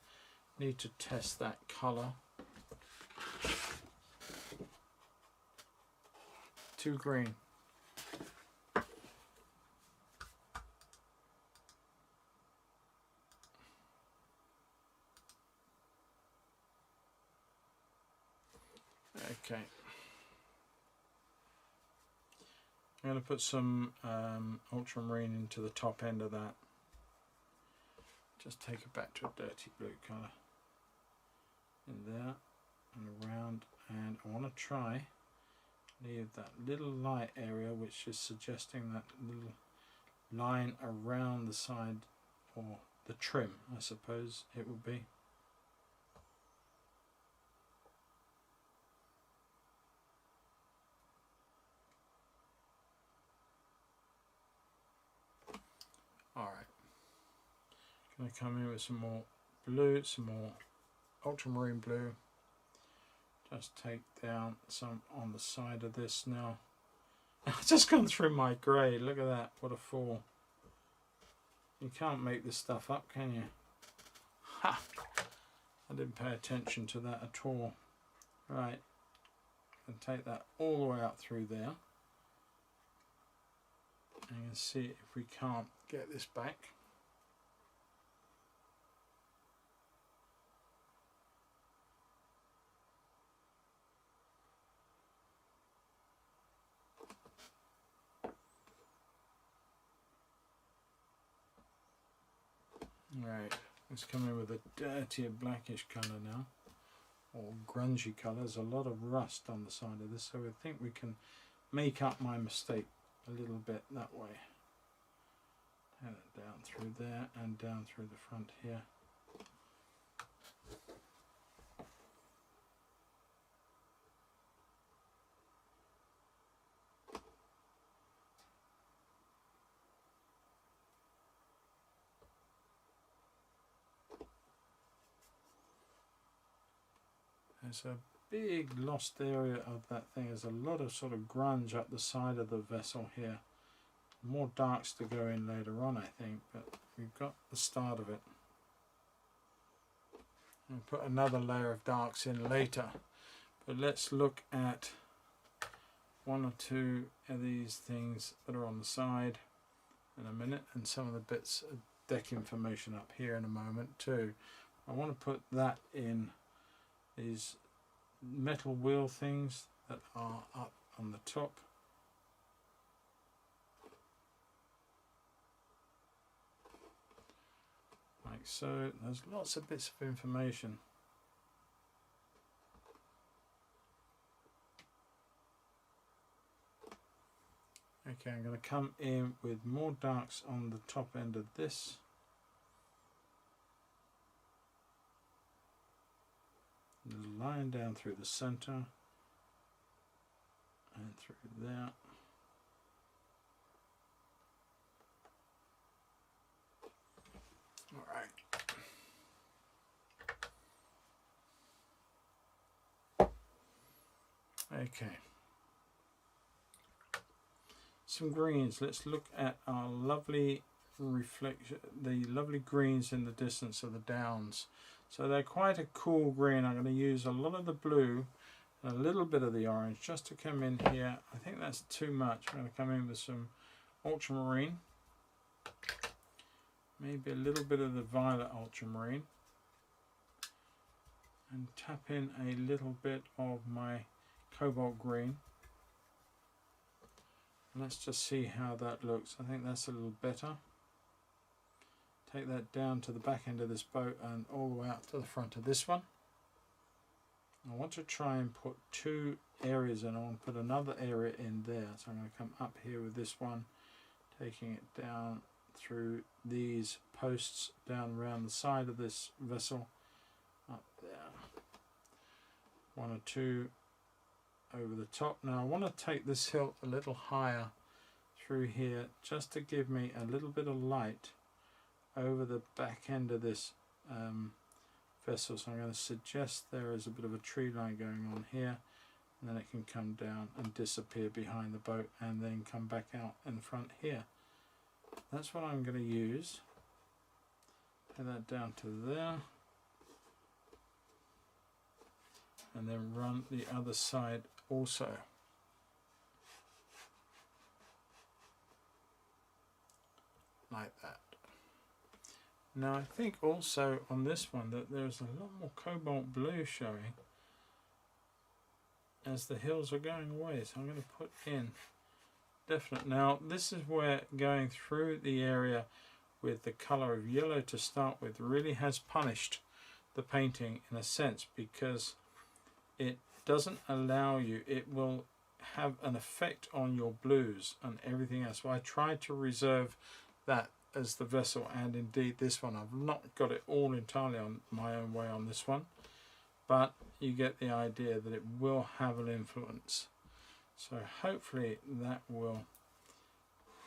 Need to test that colour. Too green. Okay, I'm going to put some ultramarine into the top end of that. Just take it back to a dirty blue colour in there and around, and I want to try leave that little light area which is suggesting that little line around the side, or the trim I suppose it would be. Alright, going to come in with some more blue, some more ultramarine blue. Just take down some on the side of this now. I've just gone through my grey, look at that, what a fool. You can't make this stuff up, can you? Ha! I didn't pay attention to that at all. Right, and take that all the way up through there. And see if we can't get this back. Right, let's come in with a dirtier blackish colour now, or grungy colour. There's a lot of rust on the side of this, so I think we can make up my mistake a little bit that way. Head it down through there and down through the front here. There's a big lost area of that thing. There's a lot of sort of grunge up the side of the vessel here. More darks to go in later on, I think, but we've got the start of it. and put another layer of darks in later. But let's look at one or two of these things that are on the side in a minute, and some of the bits of deck information up here in a moment too. I want to put that in these metal wheel things that are up on the top. Like so. There's lots of bits of information. Okay, I'm going to come in with more darks on the top end of this. Line down through the center and through there. All right. Okay. Some greens. Let's look at our lovely reflection, the lovely greens in the distance of the downs. So they're quite a cool green. I'm going to use a lot of the blue and a little bit of the orange just to come in here. I think that's too much. I'm going to come in with some ultramarine, maybe a little bit of the violet ultramarine, and tap in a little bit of my cobalt green. Let's just see how that looks. I think that's a little better. Take that down to the back end of this boat and all the way up to the front of this one. I want to try and put two areas in. I want to put another area in there. So I'm going to come up here with this one, taking it down through these posts, down around the side of this vessel, up there. One or two over the top. Now I want to take this hilt a little higher through here just to give me a little bit of light over the back end of this vessel. So I'm going to suggest there is a bit of a tree line going on here, and then it can come down and disappear behind the boat and then come back out in front here. That's what I'm going to use. Put that down to there, and then run the other side also. Like that. Now I think also on this one that there's a lot more cobalt blue showing as the hills are going away, so I'm going to put in definite. Now this is where going through the area with the colour of yellow to start with really has punished the painting in a sense, because it doesn't allow you, it will have an effect on your blues and everything else. So I tried to reserve that as the vessel, and indeed this one I've not got it all entirely on my own way on this one, but you get the idea that it will have an influence. So hopefully that will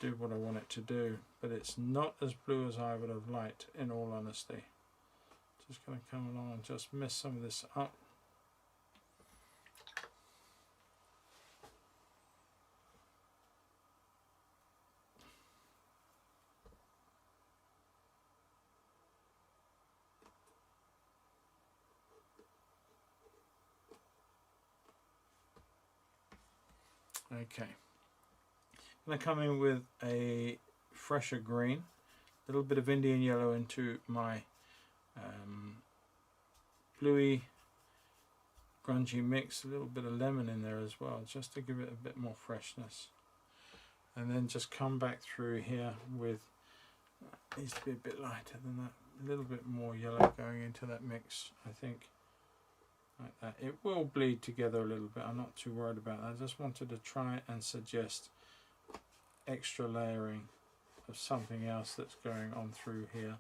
do what I want it to do, but it's not as blue as I would have liked, in all honesty. Just going to come along and just mess some of this up. Okay, I'm going to come in with a fresher green, a little bit of Indian yellow into my bluey grungy mix, a little bit of lemon in there as well, just to give it a bit more freshness. And then just come back through here with, needs to be a bit lighter than that, a little bit more yellow going into that mix, I think. Like that. It will bleed together a little bit, I'm not too worried about that. I just wanted to try and suggest extra layering of something else that's going on through here,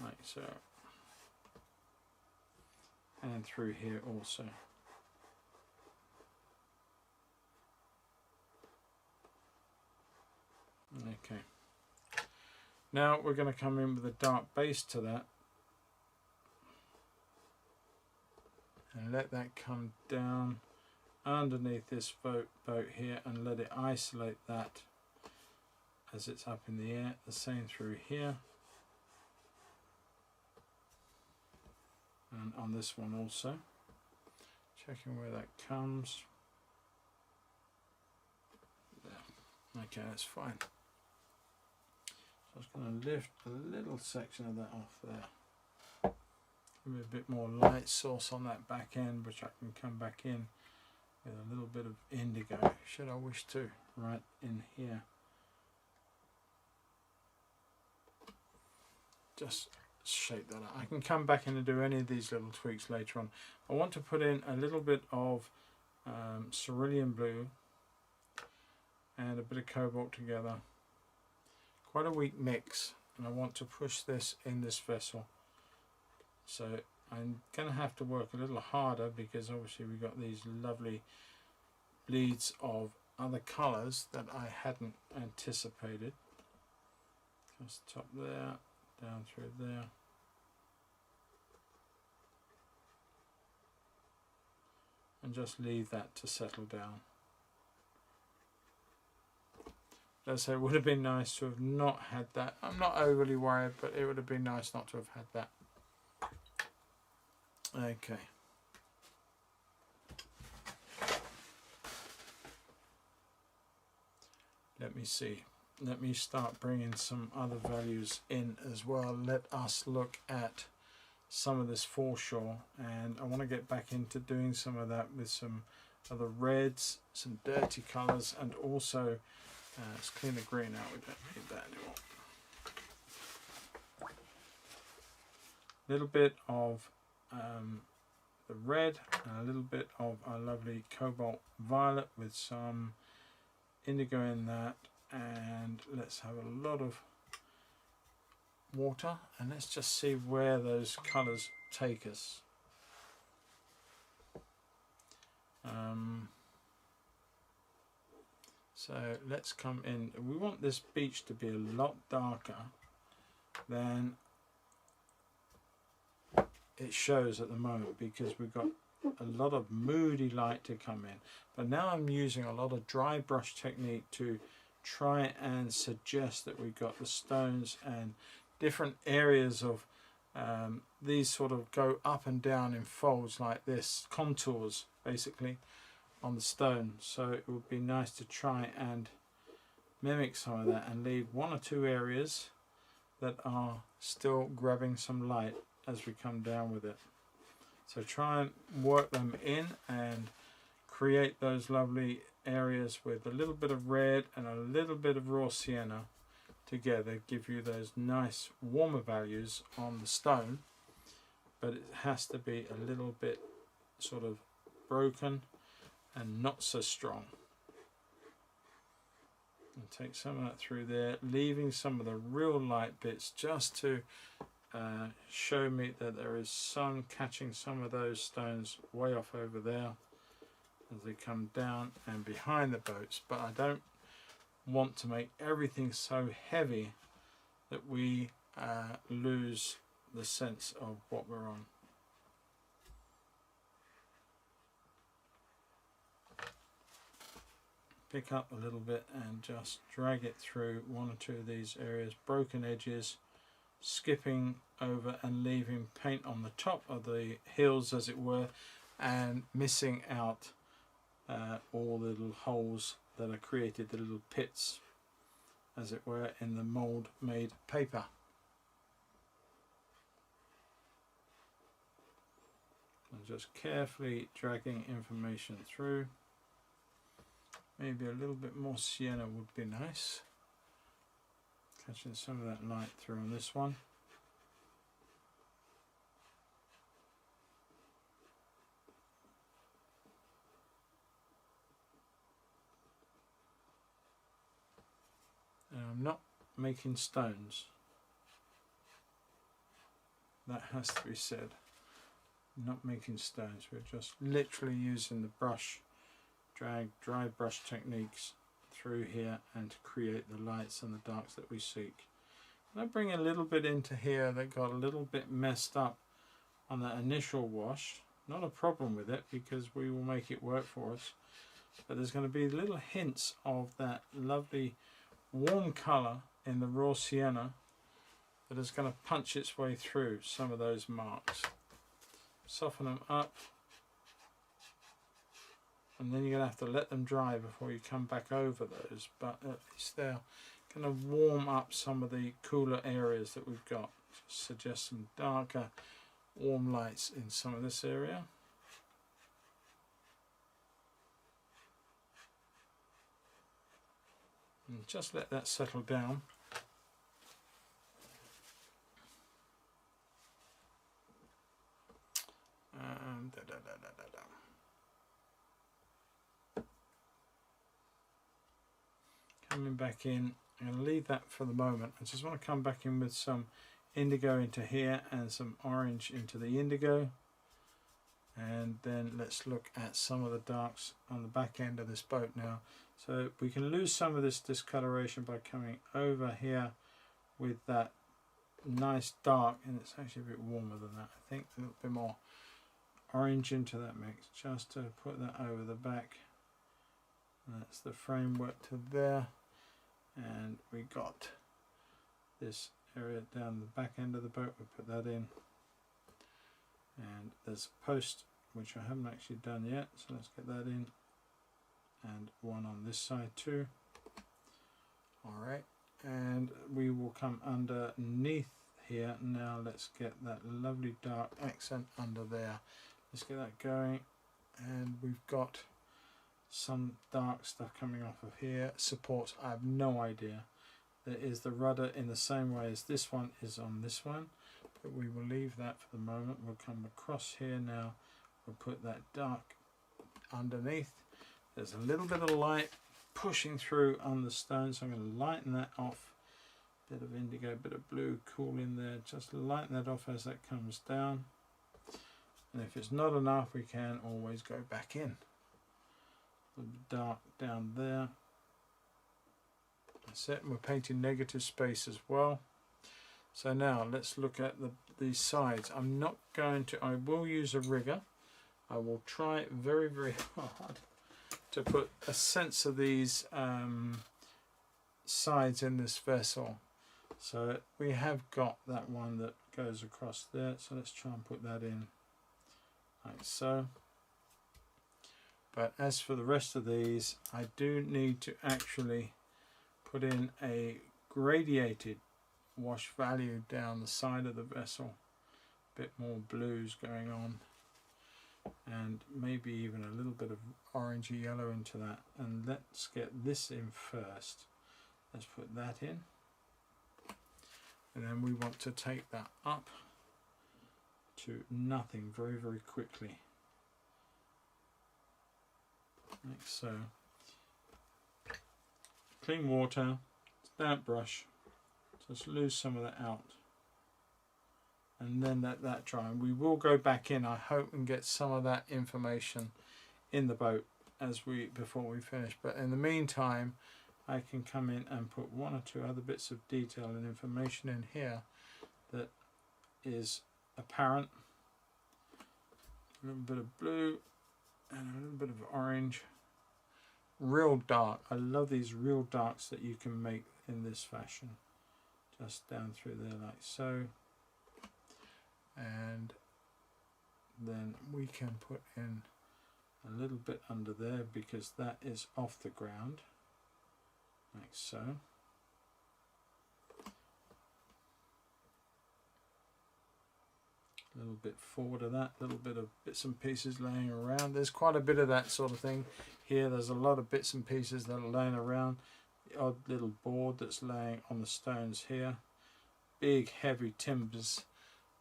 like so, and through here also. Okay, now we're going to come in with a dark base to that and let that come down underneath this boat here and let it isolate that as it's up in the air. The same through here. and on this one also. Checking where that comes. There. Okay, that's fine. So I'm just going to lift a little section of that off there. Give me a bit more light source on that back end, which I can come back in with a little bit of indigo, should I wish to, right in here. Just shape that up. I can come back in and do any of these little tweaks later on. I want to put in a little bit of cerulean blue and a bit of cobalt together. Quite a weak mix, and I want to push this in this vessel. So I'm going to have to work a little harder because obviously we've got these lovely bleeds of other colours that I hadn't anticipated. Just top there, down through there. And just leave that to settle down. As I say, it would have been nice to have not had that. I'm not overly worried, but it would have been nice not to have had that. Okay. Let me see. Let me start bringing some other values in as well. Let us look at some of this foreshore, and I want to get back into doing some of that with some other reds, some dirty colours, and also let's clean the green out. We don't need that anymore. A little bit of the red and a little bit of our lovely cobalt violet with some indigo in that, and let's have a lot of water and let's just see where those colours take us. So let's come in. We want this beach to be a lot darker than it shows at the moment because we've got a lot of moody light to come in. But now I'm using a lot of dry brush technique to try and suggest that we've got the stones and different areas of these sort of go up and down in folds like this, contours basically on the stone. So it would be nice to try and mimic some of that and leave one or two areas that are still grabbing some light as we come down with it. So try and work them in and create those lovely areas with a little bit of red and a little bit of raw sienna together, give you those nice warmer values on the stone, but it has to be a little bit sort of broken and not so strong. And take some of that through there, leaving some of the real light bits just to show me that there is sun catching some of those stones way off over there as they come down and behind the boats. But I don't want to make everything so heavy that we lose the sense of what we're on. Pick up a little bit and just drag it through one or two of these areas, broken edges, skipping over and leaving paint on the top of the hills as it were, and missing out all the little holes that are created, the little pits as it were in the mould made paper. And just carefully dragging information through. Maybe a little bit more sienna would be nice. Catching some of that light through on this one. And I'm not making stones. That has to be said. Not making stones. We're just literally using the brush, dry brush techniques through here and to create the lights and the darks that we seek. And I bring a little bit into here that got a little bit messed up on that initial wash. Not a problem with it because we will make it work for us. But there's going to be little hints of that lovely warm colour in the raw sienna that is going to punch its way through some of those marks. soften them up, and then you're going to have to let them dry before you come back over those, but at least they're going to warm up some of the cooler areas that we've got. Just suggest some darker warm lights in some of this area. And just let that settle down. And coming back in, I'm going to leave that for the moment. I just want to come back in with some indigo into here and some orange into the indigo, and then let's look at some of the darks on the back end of this boat now. So we can lose some of this discoloration by coming over here with that nice dark, and it's actually a bit warmer than that. I think a little bit more orange into that mix, just to put that over the back. That's the framework to there, and we got this area down the back end of the boat. We put that in, and there's a post which I haven't actually done yet, so let's get that in, and one on this side too. Alright, and we will come underneath here now. Let's get that lovely dark accent under there. Let's get that going, and we've got some dark stuff coming off of here. Supports, I have no idea. There is the rudder in the same way as this one is on this one, but we will leave that for the moment. We'll come across here now. We'll put that dark underneath. There's a little bit of light pushing through on the stone, so I'm going to lighten that off. Bit of indigo, bit of blue, cool in there. Just lighten that off as that comes down. And if it's not enough, we can always go back in. A little bit dark down there. That's it. We're painting negative space as well. So now let's look at these sides. I'm not going to, I will use a rigger. I will try very, very hard to put a sense of these sides in this vessel. So we have got that one that goes across there. So let's try and put that in like so. But as for the rest of these, I do need to actually put in a gradiated wash value down the side of the vessel. A bit more blues going on, and maybe even a little bit of orangey yellow into that. And let's get this in first. Let's put that in, and then we want to take that up to nothing very, very quickly, like so. Clean water, damp brush, just lose some of that out, and then let that dry. And we will go back in, I hope, and get some of that information in the boat before we finish. But in the meantime, I can come in and put one or two other bits of detail and information in here that is apparent. A little bit of blue and a little bit of orange. Real dark. I love these real darks that you can make in this fashion. Just down through there like so. And then we can put in a little bit under there because that is off the ground. Like so. A little bit forward of that, a little bit of bits and pieces laying around. There's quite a bit of that sort of thing here. There's a lot of bits and pieces that are laying around. The odd little board that's laying on the stones here. Big heavy timbers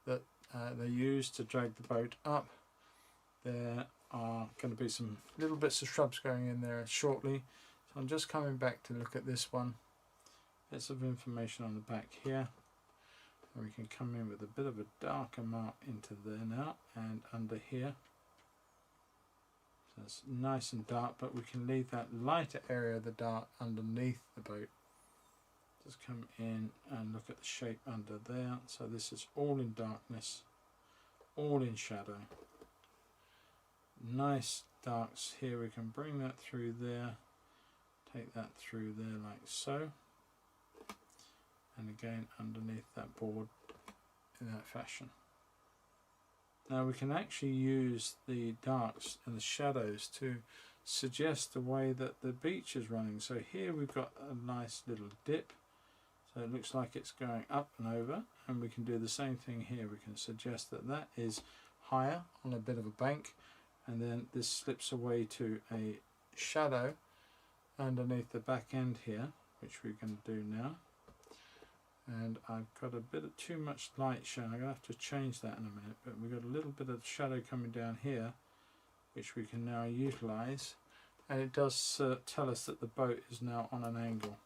that they use to drag the boat up. There are going to be some little bits of shrubs going in there shortly. So I'm just coming back to look at this one. Bits of information on the back here. We can come in with a bit of a darker mark into there now and under here. So it's nice and dark, but we can leave that lighter area of the dark underneath the boat. Just come in and look at the shape under there. So this is all in darkness, all in shadow. Nice darks here. We can bring that through there, take that through there like so. And again underneath that board in that fashion. Now we can actually use the darks and the shadows to suggest the way that the beach is running. So here we've got a nice little dip, so it looks like it's going up and over, and we can do the same thing here. We can suggest that that is higher on a bit of a bank, and then this slips away to a shadow underneath the back end here, which we're going to do now. And I've got a bit of too much light showing. I'm going to have to change that in a minute, but we've got a little bit of shadow coming down here, which we can now utilize, and it does tell us that the boat is now on an angle.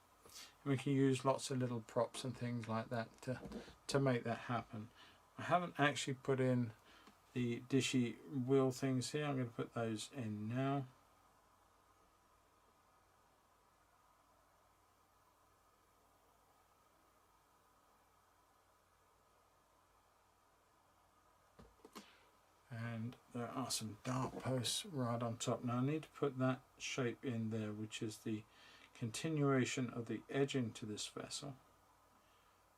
And we can use lots of little props and things like that to make that happen. I haven't actually put in the dishy wheel things here. I'm going to put those in now. And there are some dark posts right on top. Now I need to put that shape in there, which is the continuation of the edging to this vessel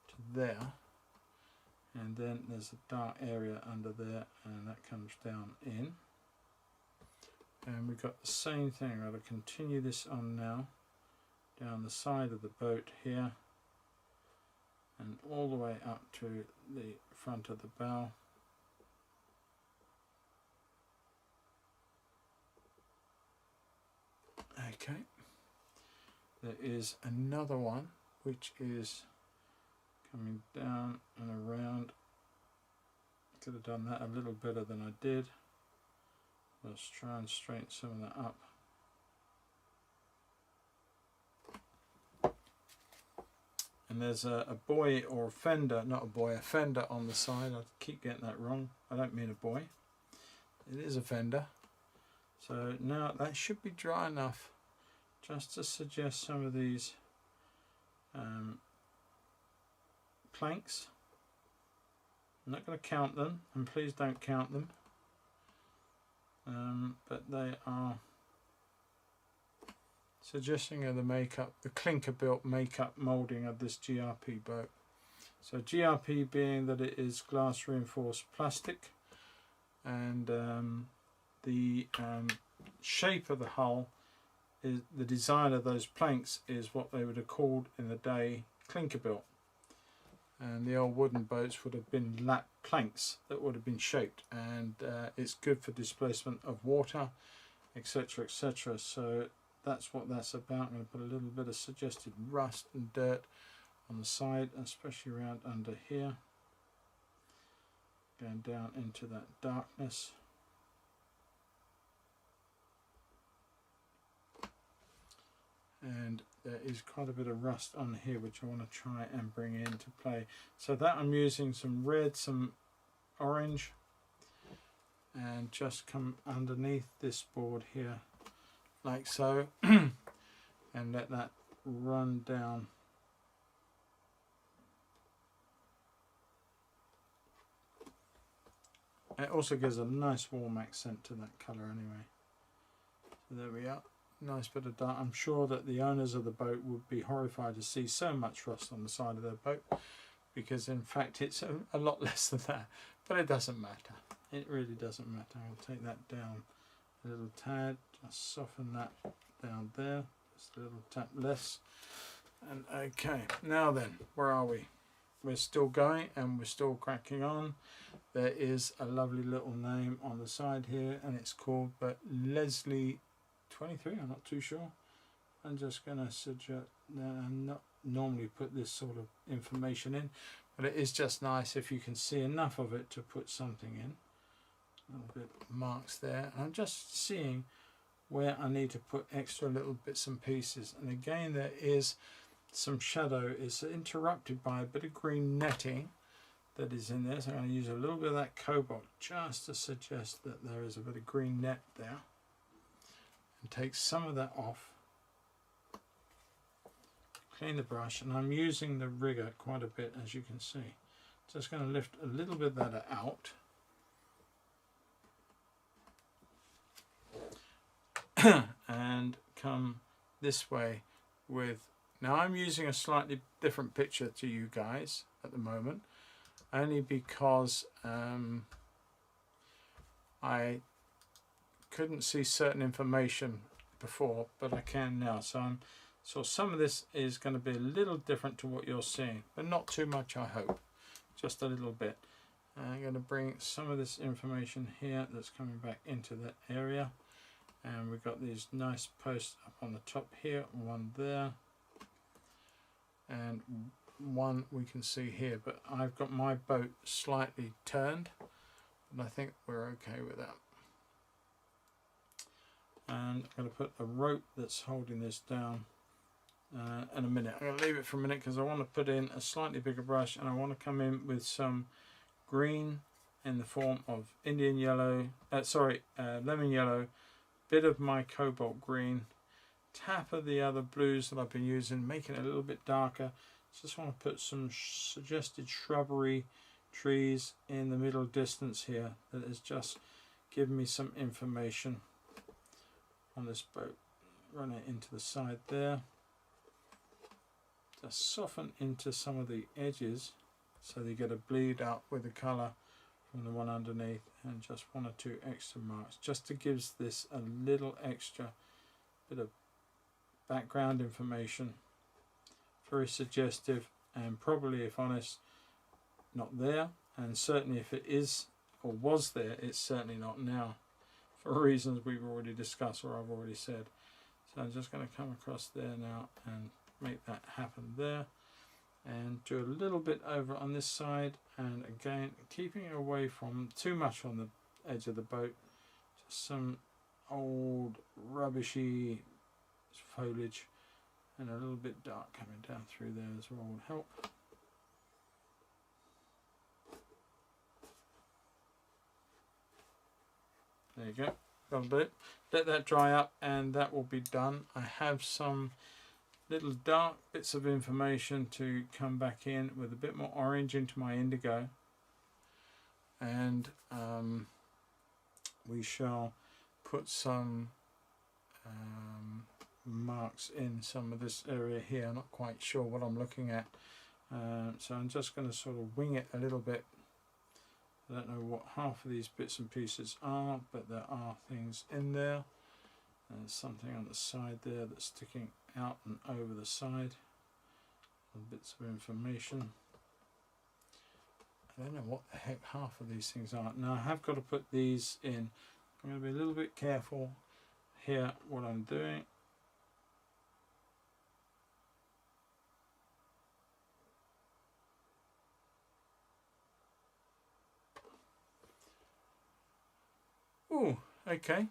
to there, and then there's a dark area under there, and that comes down in. And we've got the same thing. I'm going to continue this on now down the side of the boat here and all the way up to the front of the bow. Okay, there is another one which is coming down and around. Could have done that a little better than I did. Let's try and straighten some of that up. And there's a buoy or a fender, not a buoy, a fender on the side. I keep getting that wrong. I don't mean a buoy. It is a fender. So now that should be dry enough just to suggest some of these planks. I'm not going to count them, and please don't count them, but they are suggesting of the makeup, the clinker built makeup moulding of this GRP boat. So GRP being that it is glass reinforced plastic, and the shape of the hull is the design of those planks is what they would have called in the day clinker built, and the old wooden boats would have been lap planks that would have been shaped, and it's good for displacement of water, etc, etc. So that's what that's about. I'm going to put a little bit of suggested rust and dirt on the side, especially around under here, going down into that darkness. And there is quite a bit of rust on here which I want to try and bring into play. So that I'm using some red, some orange, and just come underneath this board here like so and let that run down. It also gives a nice warm accent to that colour anyway. So there we are. Nice bit of dark. I'm sure that the owners of the boat would be horrified to see so much rust on the side of their boat, because in fact it's a lot less than that, but it doesn't matter. It really doesn't matter. I'll take that down a little tad, just soften that down there, just a little tap less. And okay, now then, where are we? We're still going and we're still cracking on. There is a lovely little name on the side here, and it's called Leslie 23, I'm not too sure. I'm just going to suggest not normally put this sort of information in, but it is just nice if you can see enough of it to put something in. A little bit of marks there. I'm just seeing where I need to put extra little bits and pieces, and again there is some shadow. It's interrupted by a bit of green netting that is in there, so I'm going to use a little bit of that cobalt just to suggest that there is a bit of green net there. And take some of that off, clean the brush, and I'm using the rigger quite a bit, as you can see. Just going to lift a little bit of that out. And come this way with, now I'm using a slightly different picture to you guys at the moment, only because I couldn't see certain information before, but I can now. So some of this is going to be a little different to what you're seeing, but not too much, I hope. Just a little bit. I'm going to bring some of this information here that's coming back into that area, and we've got these nice posts up on the top here, one there, and one we can see here, but I've got my boat slightly turned, and I think we're okay with that. And I'm going to put a rope that's holding this down in a minute. I'm going to leave it for a minute because I want to put in a slightly bigger brush, and I want to come in with some green in the form of Indian yellow, lemon yellow, bit of my cobalt green, tap of the other blues that I've been using, making it a little bit darker. Just want to put some suggested shrubbery trees in the middle distance here that is just giving me some information on this boat. Run it into the side there. Just soften into some of the edges so they get a bleed out with the colour from the one underneath, and just one or two extra marks just to give this a little extra bit of background information. Very suggestive, and probably, if honest, not there, and certainly if it is or was there, it's certainly not now, for reasons we've already discussed or I've already said. So I'm just going to come across there now and make that happen there, and do a little bit over on this side, and again keeping away from too much on the edge of the boat. Just some old rubbishy foliage, and a little bit dark coming down through there as well would help. There you go, got a bit. Let that dry up and that will be done. I have some little dark bits of information to come back in with a bit more orange into my indigo, and we shall put some marks in some of this area here. I'm not quite sure what I'm looking at, so I'm just going to sort of wing it a little bit. I don't know what half of these bits and pieces are, but there are things in there. There's something on the side there that's sticking out and over the side. Little bits of information. I don't know what the heck half of these things are. Now I have got to put these in. I'm going to be a little bit careful here what I'm doing. Ooh, okay.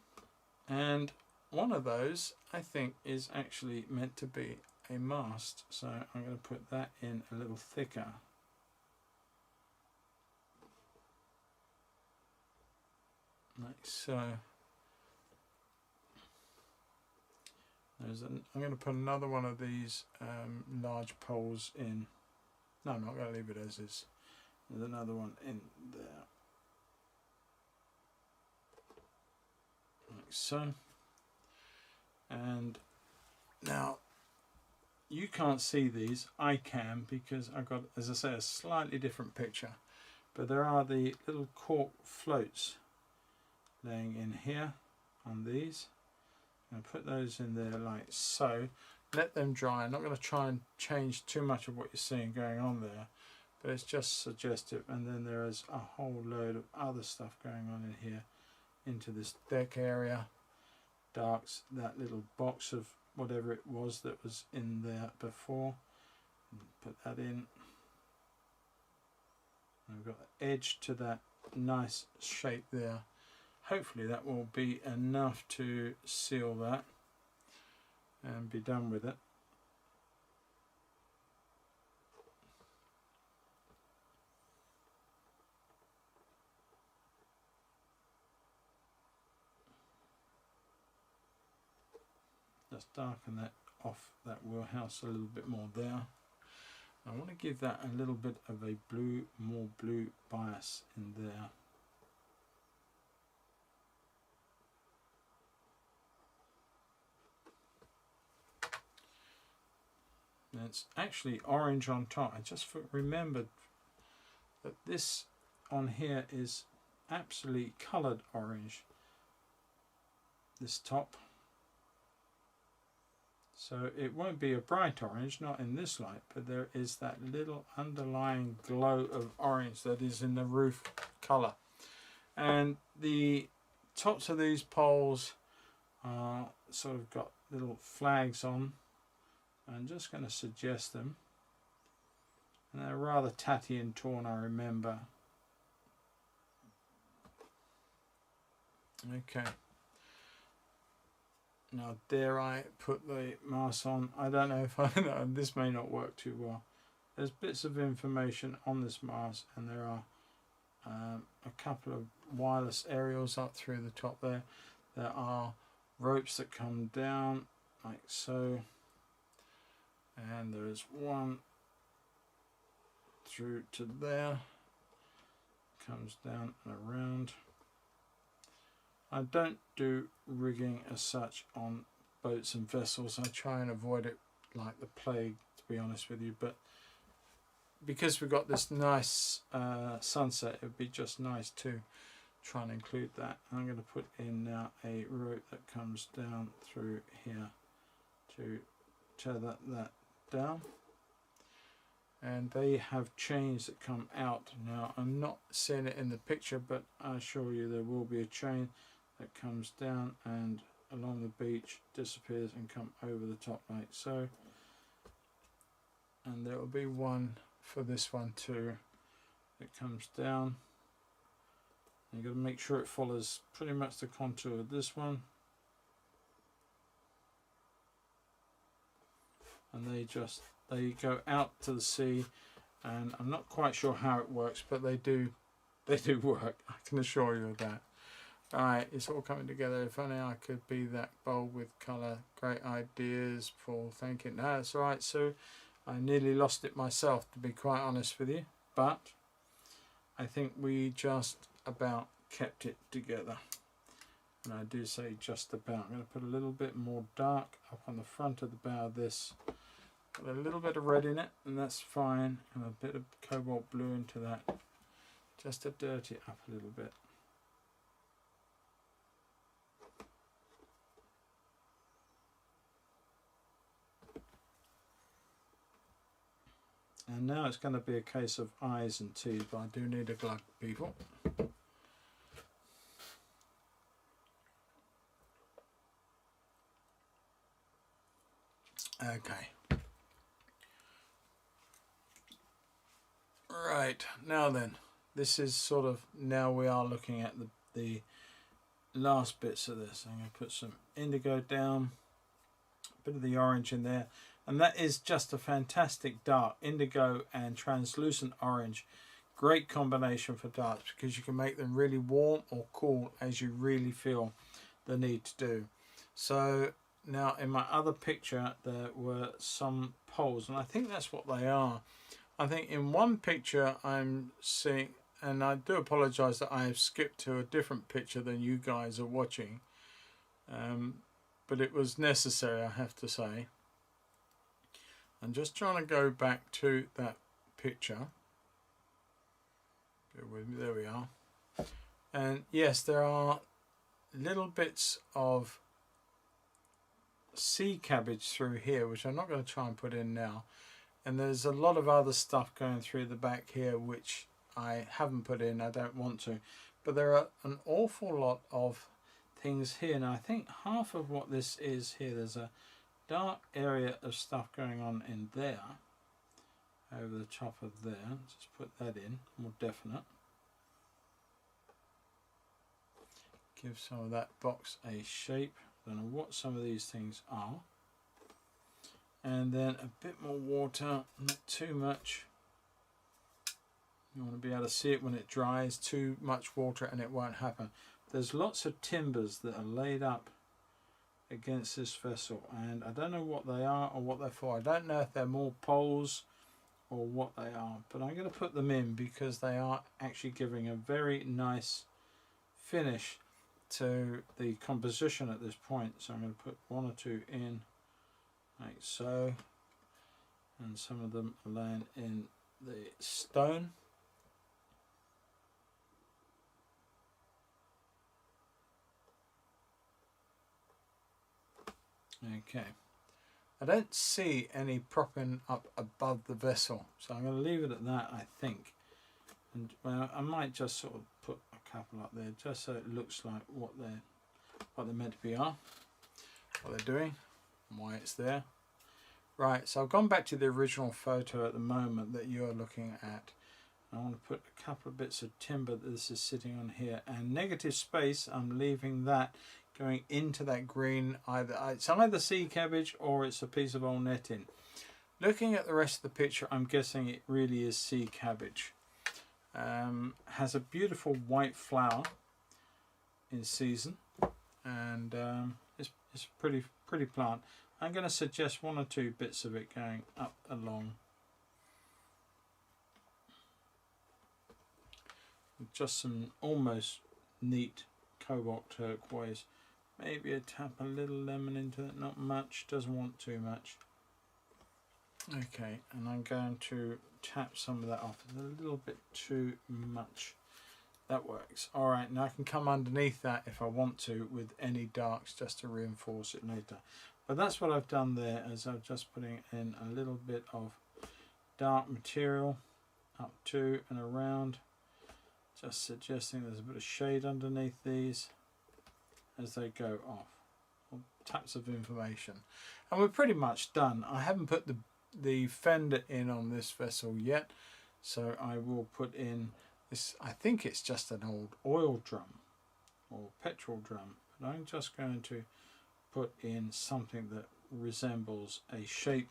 And one of those I think is actually meant to be a mast, so I'm going to put that in a little thicker. Like so. I'm going to put another one of these large poles in. No, I'm not going to leave it as is. There's another one in there. Like so. And now you can't see these, I can, because I've got, as I say, a slightly different picture, but there are the little cork floats laying in here on these. I'm going to put those in there like so, let them dry. I'm not going to try and change too much of what you're seeing going on there, but it's just suggestive. And then there is a whole load of other stuff going on in here into this deck area. Darks that little box of whatever it was that was in there before. Put that in. And we've got the edge to that nice shape there. Hopefully that will be enough to seal that and be done with it. Just darken that off that wheelhouse a little bit more there. I want to give that a little bit of a blue, more blue bias in there. And it's actually orange on top. I just remembered that this on here is absolutely coloured orange, this top. So it won't be a bright orange, not in this light, but there is that little underlying glow of orange that is in the roof colour. And the tops of these poles are sort of got little flags on. I'm just going to suggest them. And they're rather tatty and torn, I remember. Okay. Now, dare I put the mask on? I don't know if I know. This may not work too well. There's bits of information on this mask, and there are a couple of wireless aerials up through the top there. There are ropes that come down like so, and there is one through to there, comes down and around. I don't do rigging as such on boats and vessels. I try and avoid it like the plague, to be honest with you, but because we've got this nice sunset, it would be just nice to try and include that. I'm going to put in now a rope that comes down through here to tether that down, and they have chains that come out. Now, I'm not seeing it in the picture, but I assure you there will be a chain that comes down and along the beach, disappears and come over the top like so. And there will be one for this one too. It comes down. You've got to make sure it follows pretty much the contour of this one. And they go out to the sea, and I'm not quite sure how it works, but they do work. I can assure you of that. Alright, it's all coming together. If only I could be that bold with colour. Great ideas, Paul. Thank you. No, that's alright, Sue. I nearly lost it myself, to be quite honest with you. But I think we just about kept it together. And I do say just about. I'm going to put a little bit more dark up on the front of the bow of this. Got a little bit of red in it, and that's fine. And a bit of cobalt blue into that. Just to dirty it up a little bit. And now it's going to be a case of I's and T's, but I do need a glove, people. Okay. Right, now then, this is sort of, now we are looking at the last bits of this. I'm going to put some indigo down, a bit of the orange in there. And that is just a fantastic dark, indigo and translucent orange. Great combination for darks, because you can make them really warm or cool as you really feel the need to do. So now in my other picture there were some poles, and I think that's what they are. I think in one picture I'm seeing, and I do apologise that I have skipped to a different picture than you guys are watching, but it was necessary, I have to say. I'm just trying to go back to that picture. Bear with me, there we are. And yes, there are little bits of sea cabbage through here, which I'm not going to try and put in now. And there's a lot of other stuff going through the back here, which I haven't put in, I don't want to. But there are an awful lot of things here. Now I think half of what this is here, there's a dark area of stuff going on in there, over the top of there. Just put that in, more definite. Give some of that box a shape. Don't know what some of these things are. And then a bit more water, not too much. You want to be able to see it when it dries. Too much water and it won't happen. There's lots of timbers that are laid up against this vessel, and I don't know what they are or what they're for. I don't know if they're more poles or what they are, but I'm going to put them in because they are actually giving a very nice finish to the composition at this point. So I'm going to put one or two in like so, and some of them are laying in the stone. Okay, I don't see any propping up above the vessel, so I'm going to leave it at that, I think. And well, I might just sort of put a couple up there just so it looks like what they're meant to be what they're doing and why it's there. Right, so I've gone back to the original photo at the moment that you're looking at. I want to put a couple of bits of timber that this is sitting on here, and negative space, I'm leaving that going into that green. It's either sea cabbage or it's a piece of old netting. Looking at the rest of the picture, I'm guessing it really is sea cabbage. Has a beautiful white flower in season, and it's pretty plant. I'm going to suggest 1 or 2 bits of it going up along. Just some almost neat cobalt turquoise. Maybe tap a little lemon into it, not much, doesn't want too much. Okay, and I'm going to tap some of that off. It's a little bit too much. That works. Alright, now I can come underneath that if I want to with any darks just to reinforce it later. But that's what I've done there, as I'm just putting in a little bit of dark material up to and around. Just suggesting there's a bit of shade underneath these as they go off. Taps of information. And we're pretty much done. I haven't put the fender in on this vessel yet, so I will put in this. I think it's just an old oil drum or petrol drum, but I'm just going to put in something that resembles a shape,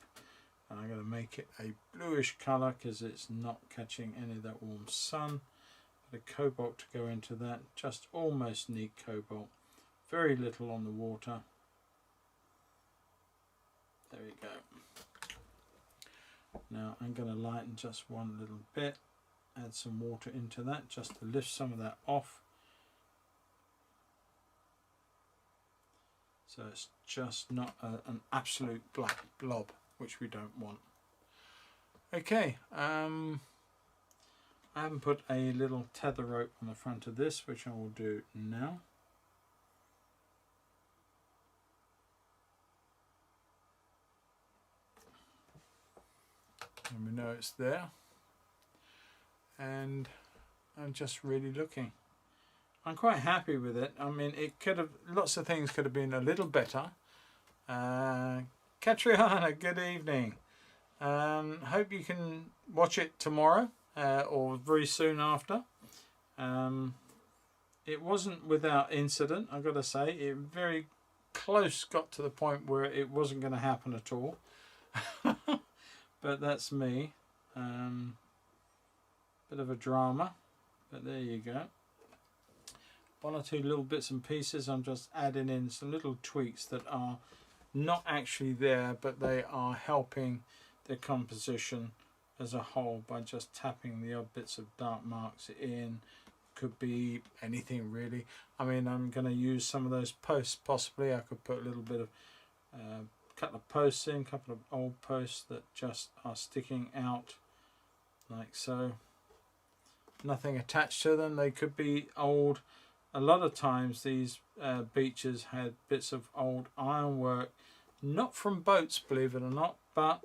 and I'm going to make it a bluish colour because it's not catching any of that warm sun. The cobalt to go into that, just almost neat cobalt, very little on the water. There we go. Now I'm going to lighten just one little bit, add some water into that just to lift some of that off, so it's just not an absolute black blob, which we don't want. Okay, I haven't put a little tether rope on the front of this, which I will do now. And we know it's there. And I'm just really looking. I'm quite happy with it. I mean, it could have, lots of things could have been a little better. Catriona, good evening. Hope you can watch it tomorrow. Or very soon after. It wasn't without incident, I've got to say. It very close got to the point where it wasn't going to happen at all. But that's me. Bit of a drama, but there you go. 1 or 2 little bits and pieces. I'm just adding in some little tweaks that are not actually there, but they are helping the composition as a whole by just tapping the odd bits of dark marks in. Could be anything really. I mean, I'm going to use some of those posts possibly. I could put a little bit of couple of posts in, couple of old posts that just are sticking out like so. Nothing attached to them. They could be old. A lot of times these beaches had bits of old ironwork, not from boats, believe it or not, but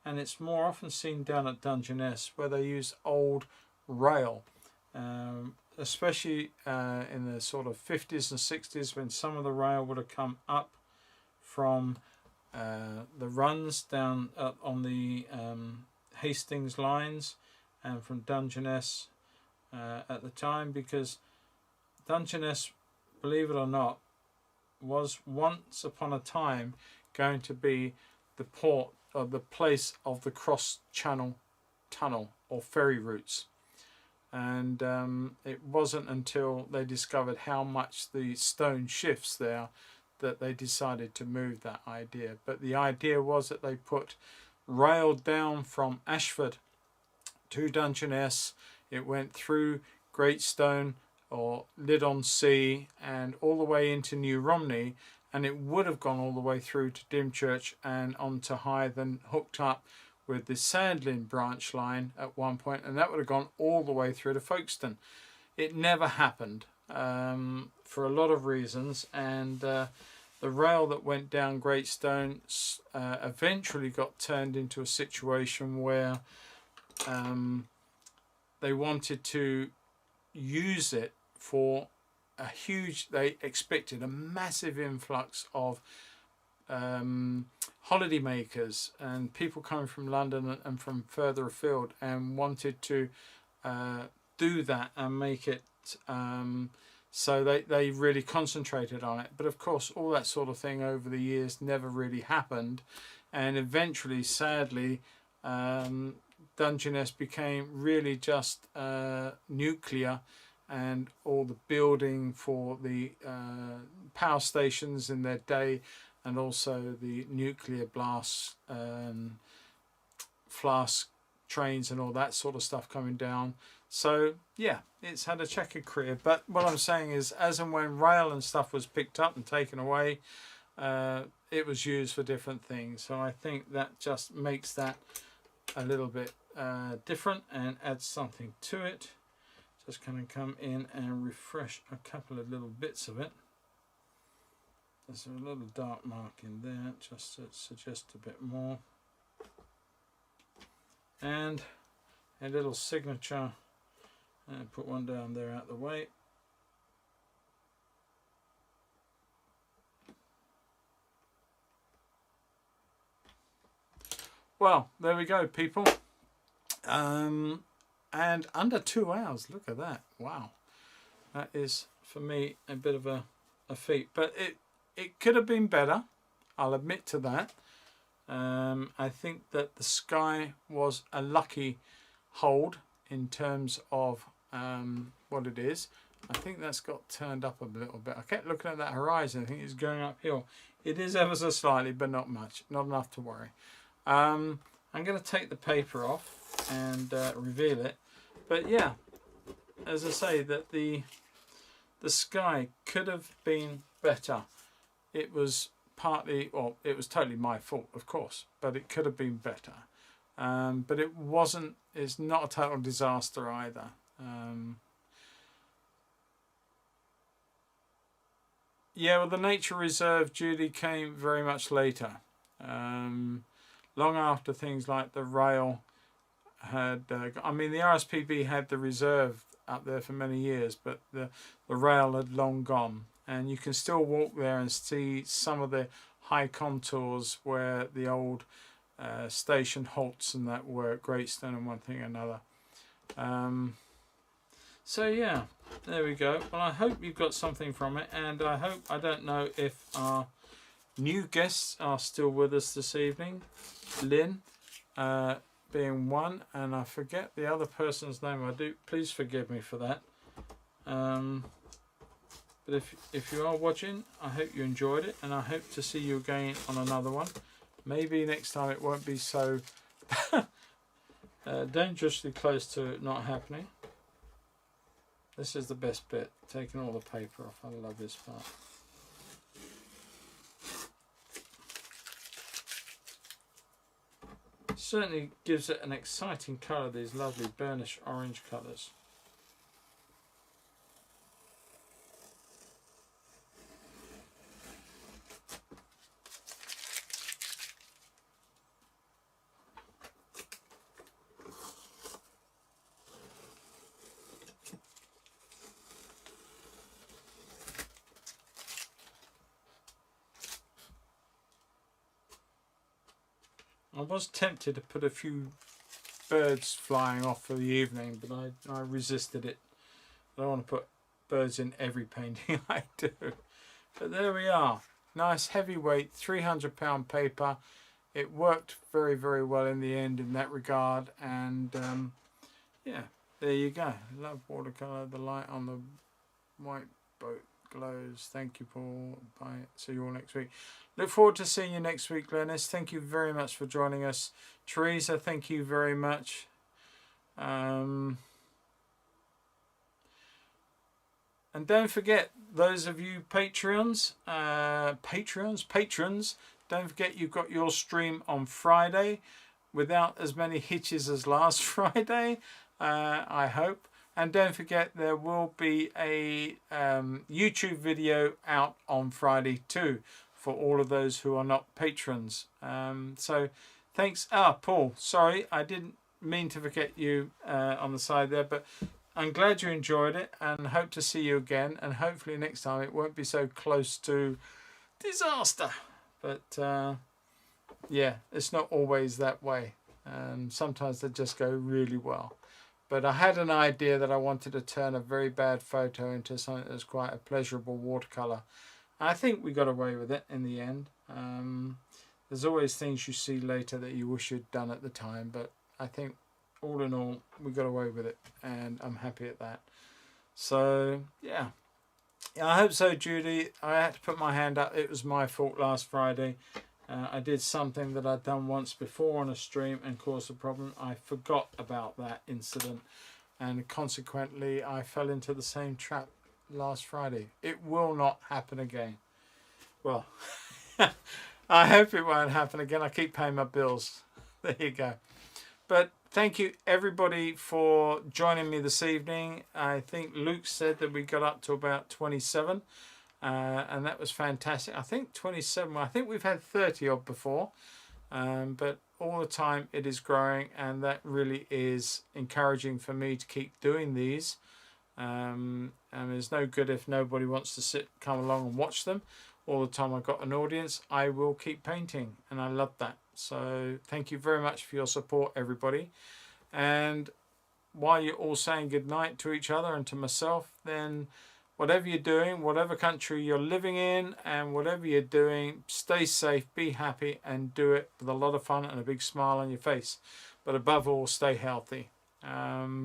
and it's more often seen down at Dungeness where they use old rail, especially in the sort of 50s and 60s, when some of the rail would have come up from the runs down on the Hastings lines and from Dungeness at the time, because Dungeness, believe it or not, was once upon a time going to be the port or the place of the cross-channel tunnel or ferry routes, and it wasn't until they discovered how much the stone shifts there that they decided to move that idea. But the idea was that they put rail down from Ashford to Dungeness. It went through Greatstone or Lydd-on-Sea and all the way into New Romney, and it would have gone all the way through to Dymchurch and on to Hythe and hooked up with the Sandlin branch line at one point, and that would have gone all the way through to Folkestone. It never happened for a lot of reasons, and the rail that went down Great Stone eventually got turned into a situation where they wanted to use it for a huge, they expected a massive influx of holiday makers and people coming from London and from further afield, and wanted to do that and make it so they really concentrated on it. But of course all that sort of thing over the years never really happened, and eventually, sadly, Dungeness became really just nuclear, and all the building for the power stations in their day, and also the nuclear blasts, flask trains and all that sort of stuff coming down. So yeah, it's had a checkered career. But what I'm saying is, as and when rail and stuff was picked up and taken away, it was used for different things. So I think that just makes that a little bit different and adds something to it. Just going to come in and refresh a couple of little bits of it. There's a little dark mark in there just to suggest a bit more, and a little signature, and put one down there out the way. Well, there we go, people. And under 2 hours, look at that. Wow, that is for me a bit of a feat, but it could have been better, I'll admit to that. I think that the sky was a lucky hold in terms of what it is. I think that's got turned up a little bit. I kept looking at that horizon, I think it's going uphill. It is ever so slightly, but not much, not enough to worry. I'm going to take the paper off and reveal it. But yeah, as I say, that the sky could have been better. It was partly, well, it was totally my fault, of course, but it could have been better. But it wasn't, it's not a total disaster either. Yeah, well, the nature reserve duty came very much later. Long after things like the rail had, I mean, the RSPB had the reserve up there for many years, but the rail had long gone. And you can still walk there and see some of the high contours where the old station halts and that were at Greatstone and one thing or another. So yeah, there we go. Well, I hope you've got something from it, and I hope, I don't know if our new guests are still with us this evening. Lynn being one, and I forget the other person's name. I do, please forgive me for that. But if you are watching, I hope you enjoyed it, and I hope to see you again on another one. Maybe next time it won't be so dangerously close to not happening. This is the best bit, taking all the paper off. I love this part. Certainly gives it an exciting colour, these lovely burnished orange colours. I was tempted to put a few birds flying off for the evening, but I resisted it. I don't want to put birds in every painting I do. But there we are. Nice heavyweight 300-pound paper. It worked very, very well in the end in that regard. And yeah, there you go. Love watercolour. The light on the white boat glows. Thank you, Paul. Bye. See you all next week. Look forward to seeing you next week, Glennis. Thank you very much for joining us. Teresa, thank you very much. And don't forget, those of you patrons, don't forget you've got your stream on Friday without as many hitches as last Friday, I hope. And don't forget, there will be a YouTube video out on Friday too for all of those who are not patrons. So thanks. Paul, sorry, I didn't mean to forget you on the side there, but I'm glad you enjoyed it and hope to see you again, and hopefully next time it won't be so close to disaster. But yeah, it's not always that way. Sometimes they just go really well. But I had an idea that I wanted to turn a very bad photo into something that's quite a pleasurable watercolour. I think we got away with it in the end. There's always things you see later that you wish you'd done at the time, but I think all in all we got away with it, and I'm happy at that. So yeah, I hope so, Judy. I had to put my hand up. It was my fault last Friday. I did something that I'd done once before on a stream and caused a problem. I forgot about that incident, and consequently I fell into the same trap last Friday. It will not happen again. Well, I hope it won't happen again. I keep paying my bills. There you go. But thank you everybody for joining me this evening. I think Luke said that we got up to about 27. And that was fantastic. I think 27. I think we've had 30 odd before, but all the time it is growing, and that really is encouraging for me to keep doing these. And there's no good if nobody wants to come along and watch them. All the time I've got an audience, I will keep painting, and I love that. So thank you very much for your support, everybody. And while you're all saying good night to each other and to myself, then whatever you're doing, whatever country you're living in, and whatever you're doing, stay safe, be happy, and do it with a lot of fun and a big smile on your face. But above all, stay healthy. I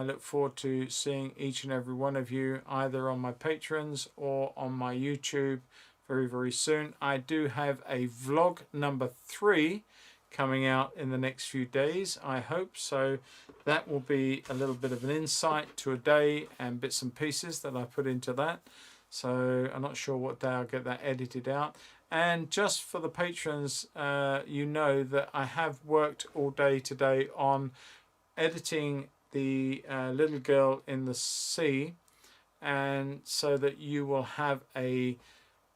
look forward to seeing each and every one of you either on my patrons or on my YouTube very, very soon. I do have a vlog number 3 coming out in the next few days, I hope. So that will be a little bit of an insight to a day and bits and pieces that I put into that. So I'm not sure what day I'll get that edited out. And just for the patrons, you know that I have worked all day today on editing the little girl in the sea, and so that you will have a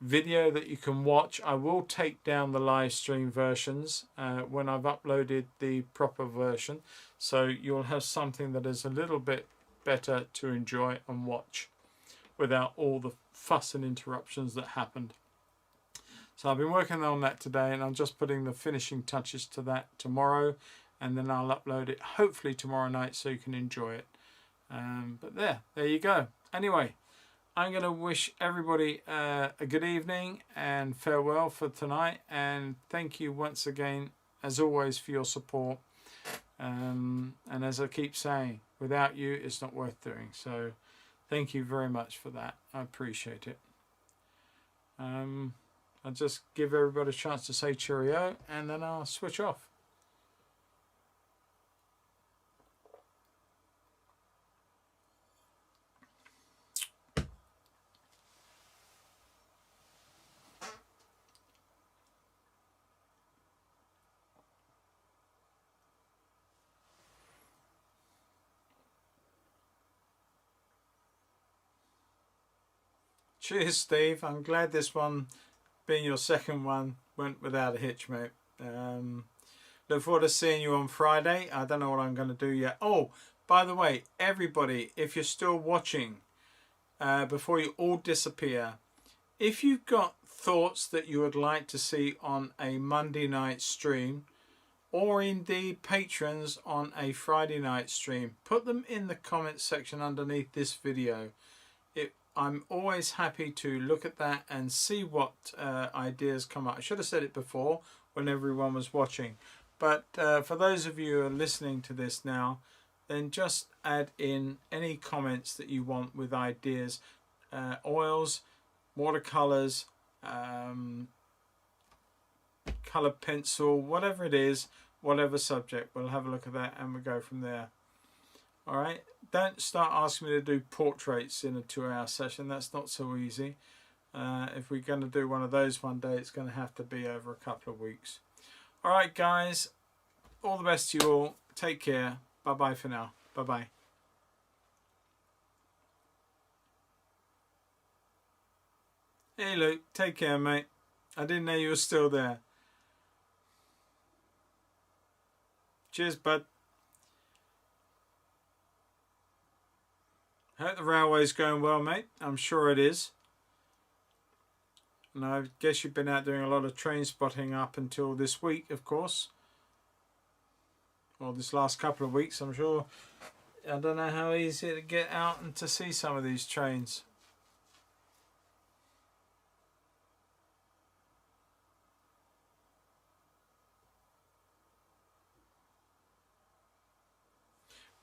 video that you can watch. I will take down the live stream versions when I've uploaded the proper version, so you'll have something that is a little bit better to enjoy and watch without all the fuss and interruptions that happened. So I've been working on that today, and I'm just putting the finishing touches to that tomorrow, and then I'll upload it hopefully tomorrow night so you can enjoy it. But there you go. Anyway, I'm going to wish everybody a good evening and farewell for tonight. And thank you once again, as always, for your support. And as I keep saying, without you, it's not worth doing. So thank you very much for that. I appreciate it. I'll just give everybody a chance to say cheerio, and then I'll switch off. Cheers, Steve. I'm glad this one, being your second one, went without a hitch, mate. Look forward to seeing you on Friday. I don't know what I'm going to do yet. Oh, by the way, everybody, if you're still watching, before you all disappear, if you've got thoughts that you would like to see on a Monday night stream, or indeed patrons on a Friday night stream, put them in the comments section underneath this video. I'm always happy to look at that and see what ideas come up. I should have said it before when everyone was watching. But for those of you who are listening to this now, then just add in any comments that you want with ideas. Oils, watercolours, coloured pencil, whatever it is, whatever subject. We'll have a look at that and we'll go from there. All right. Don't start asking me to do portraits in a 2-hour session. That's not so easy. If we're going to do one of those one day, it's going to have to be over a couple of weeks. All right, guys. All the best to you all. Take care. Bye-bye for now. Bye-bye. Hey Luke, take care mate. I didn't know you were still there. Cheers bud. Hope the railway's going well mate. I'm sure it is. And I guess you've been out doing a lot of train spotting up until this week, of course. Or this last couple of weeks, I'm sure. I don't know how easy to get out and to see some of these trains.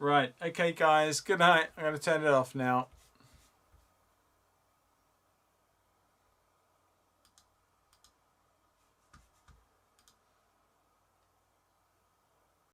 Right, okay guys, good night. I'm going to turn it off now.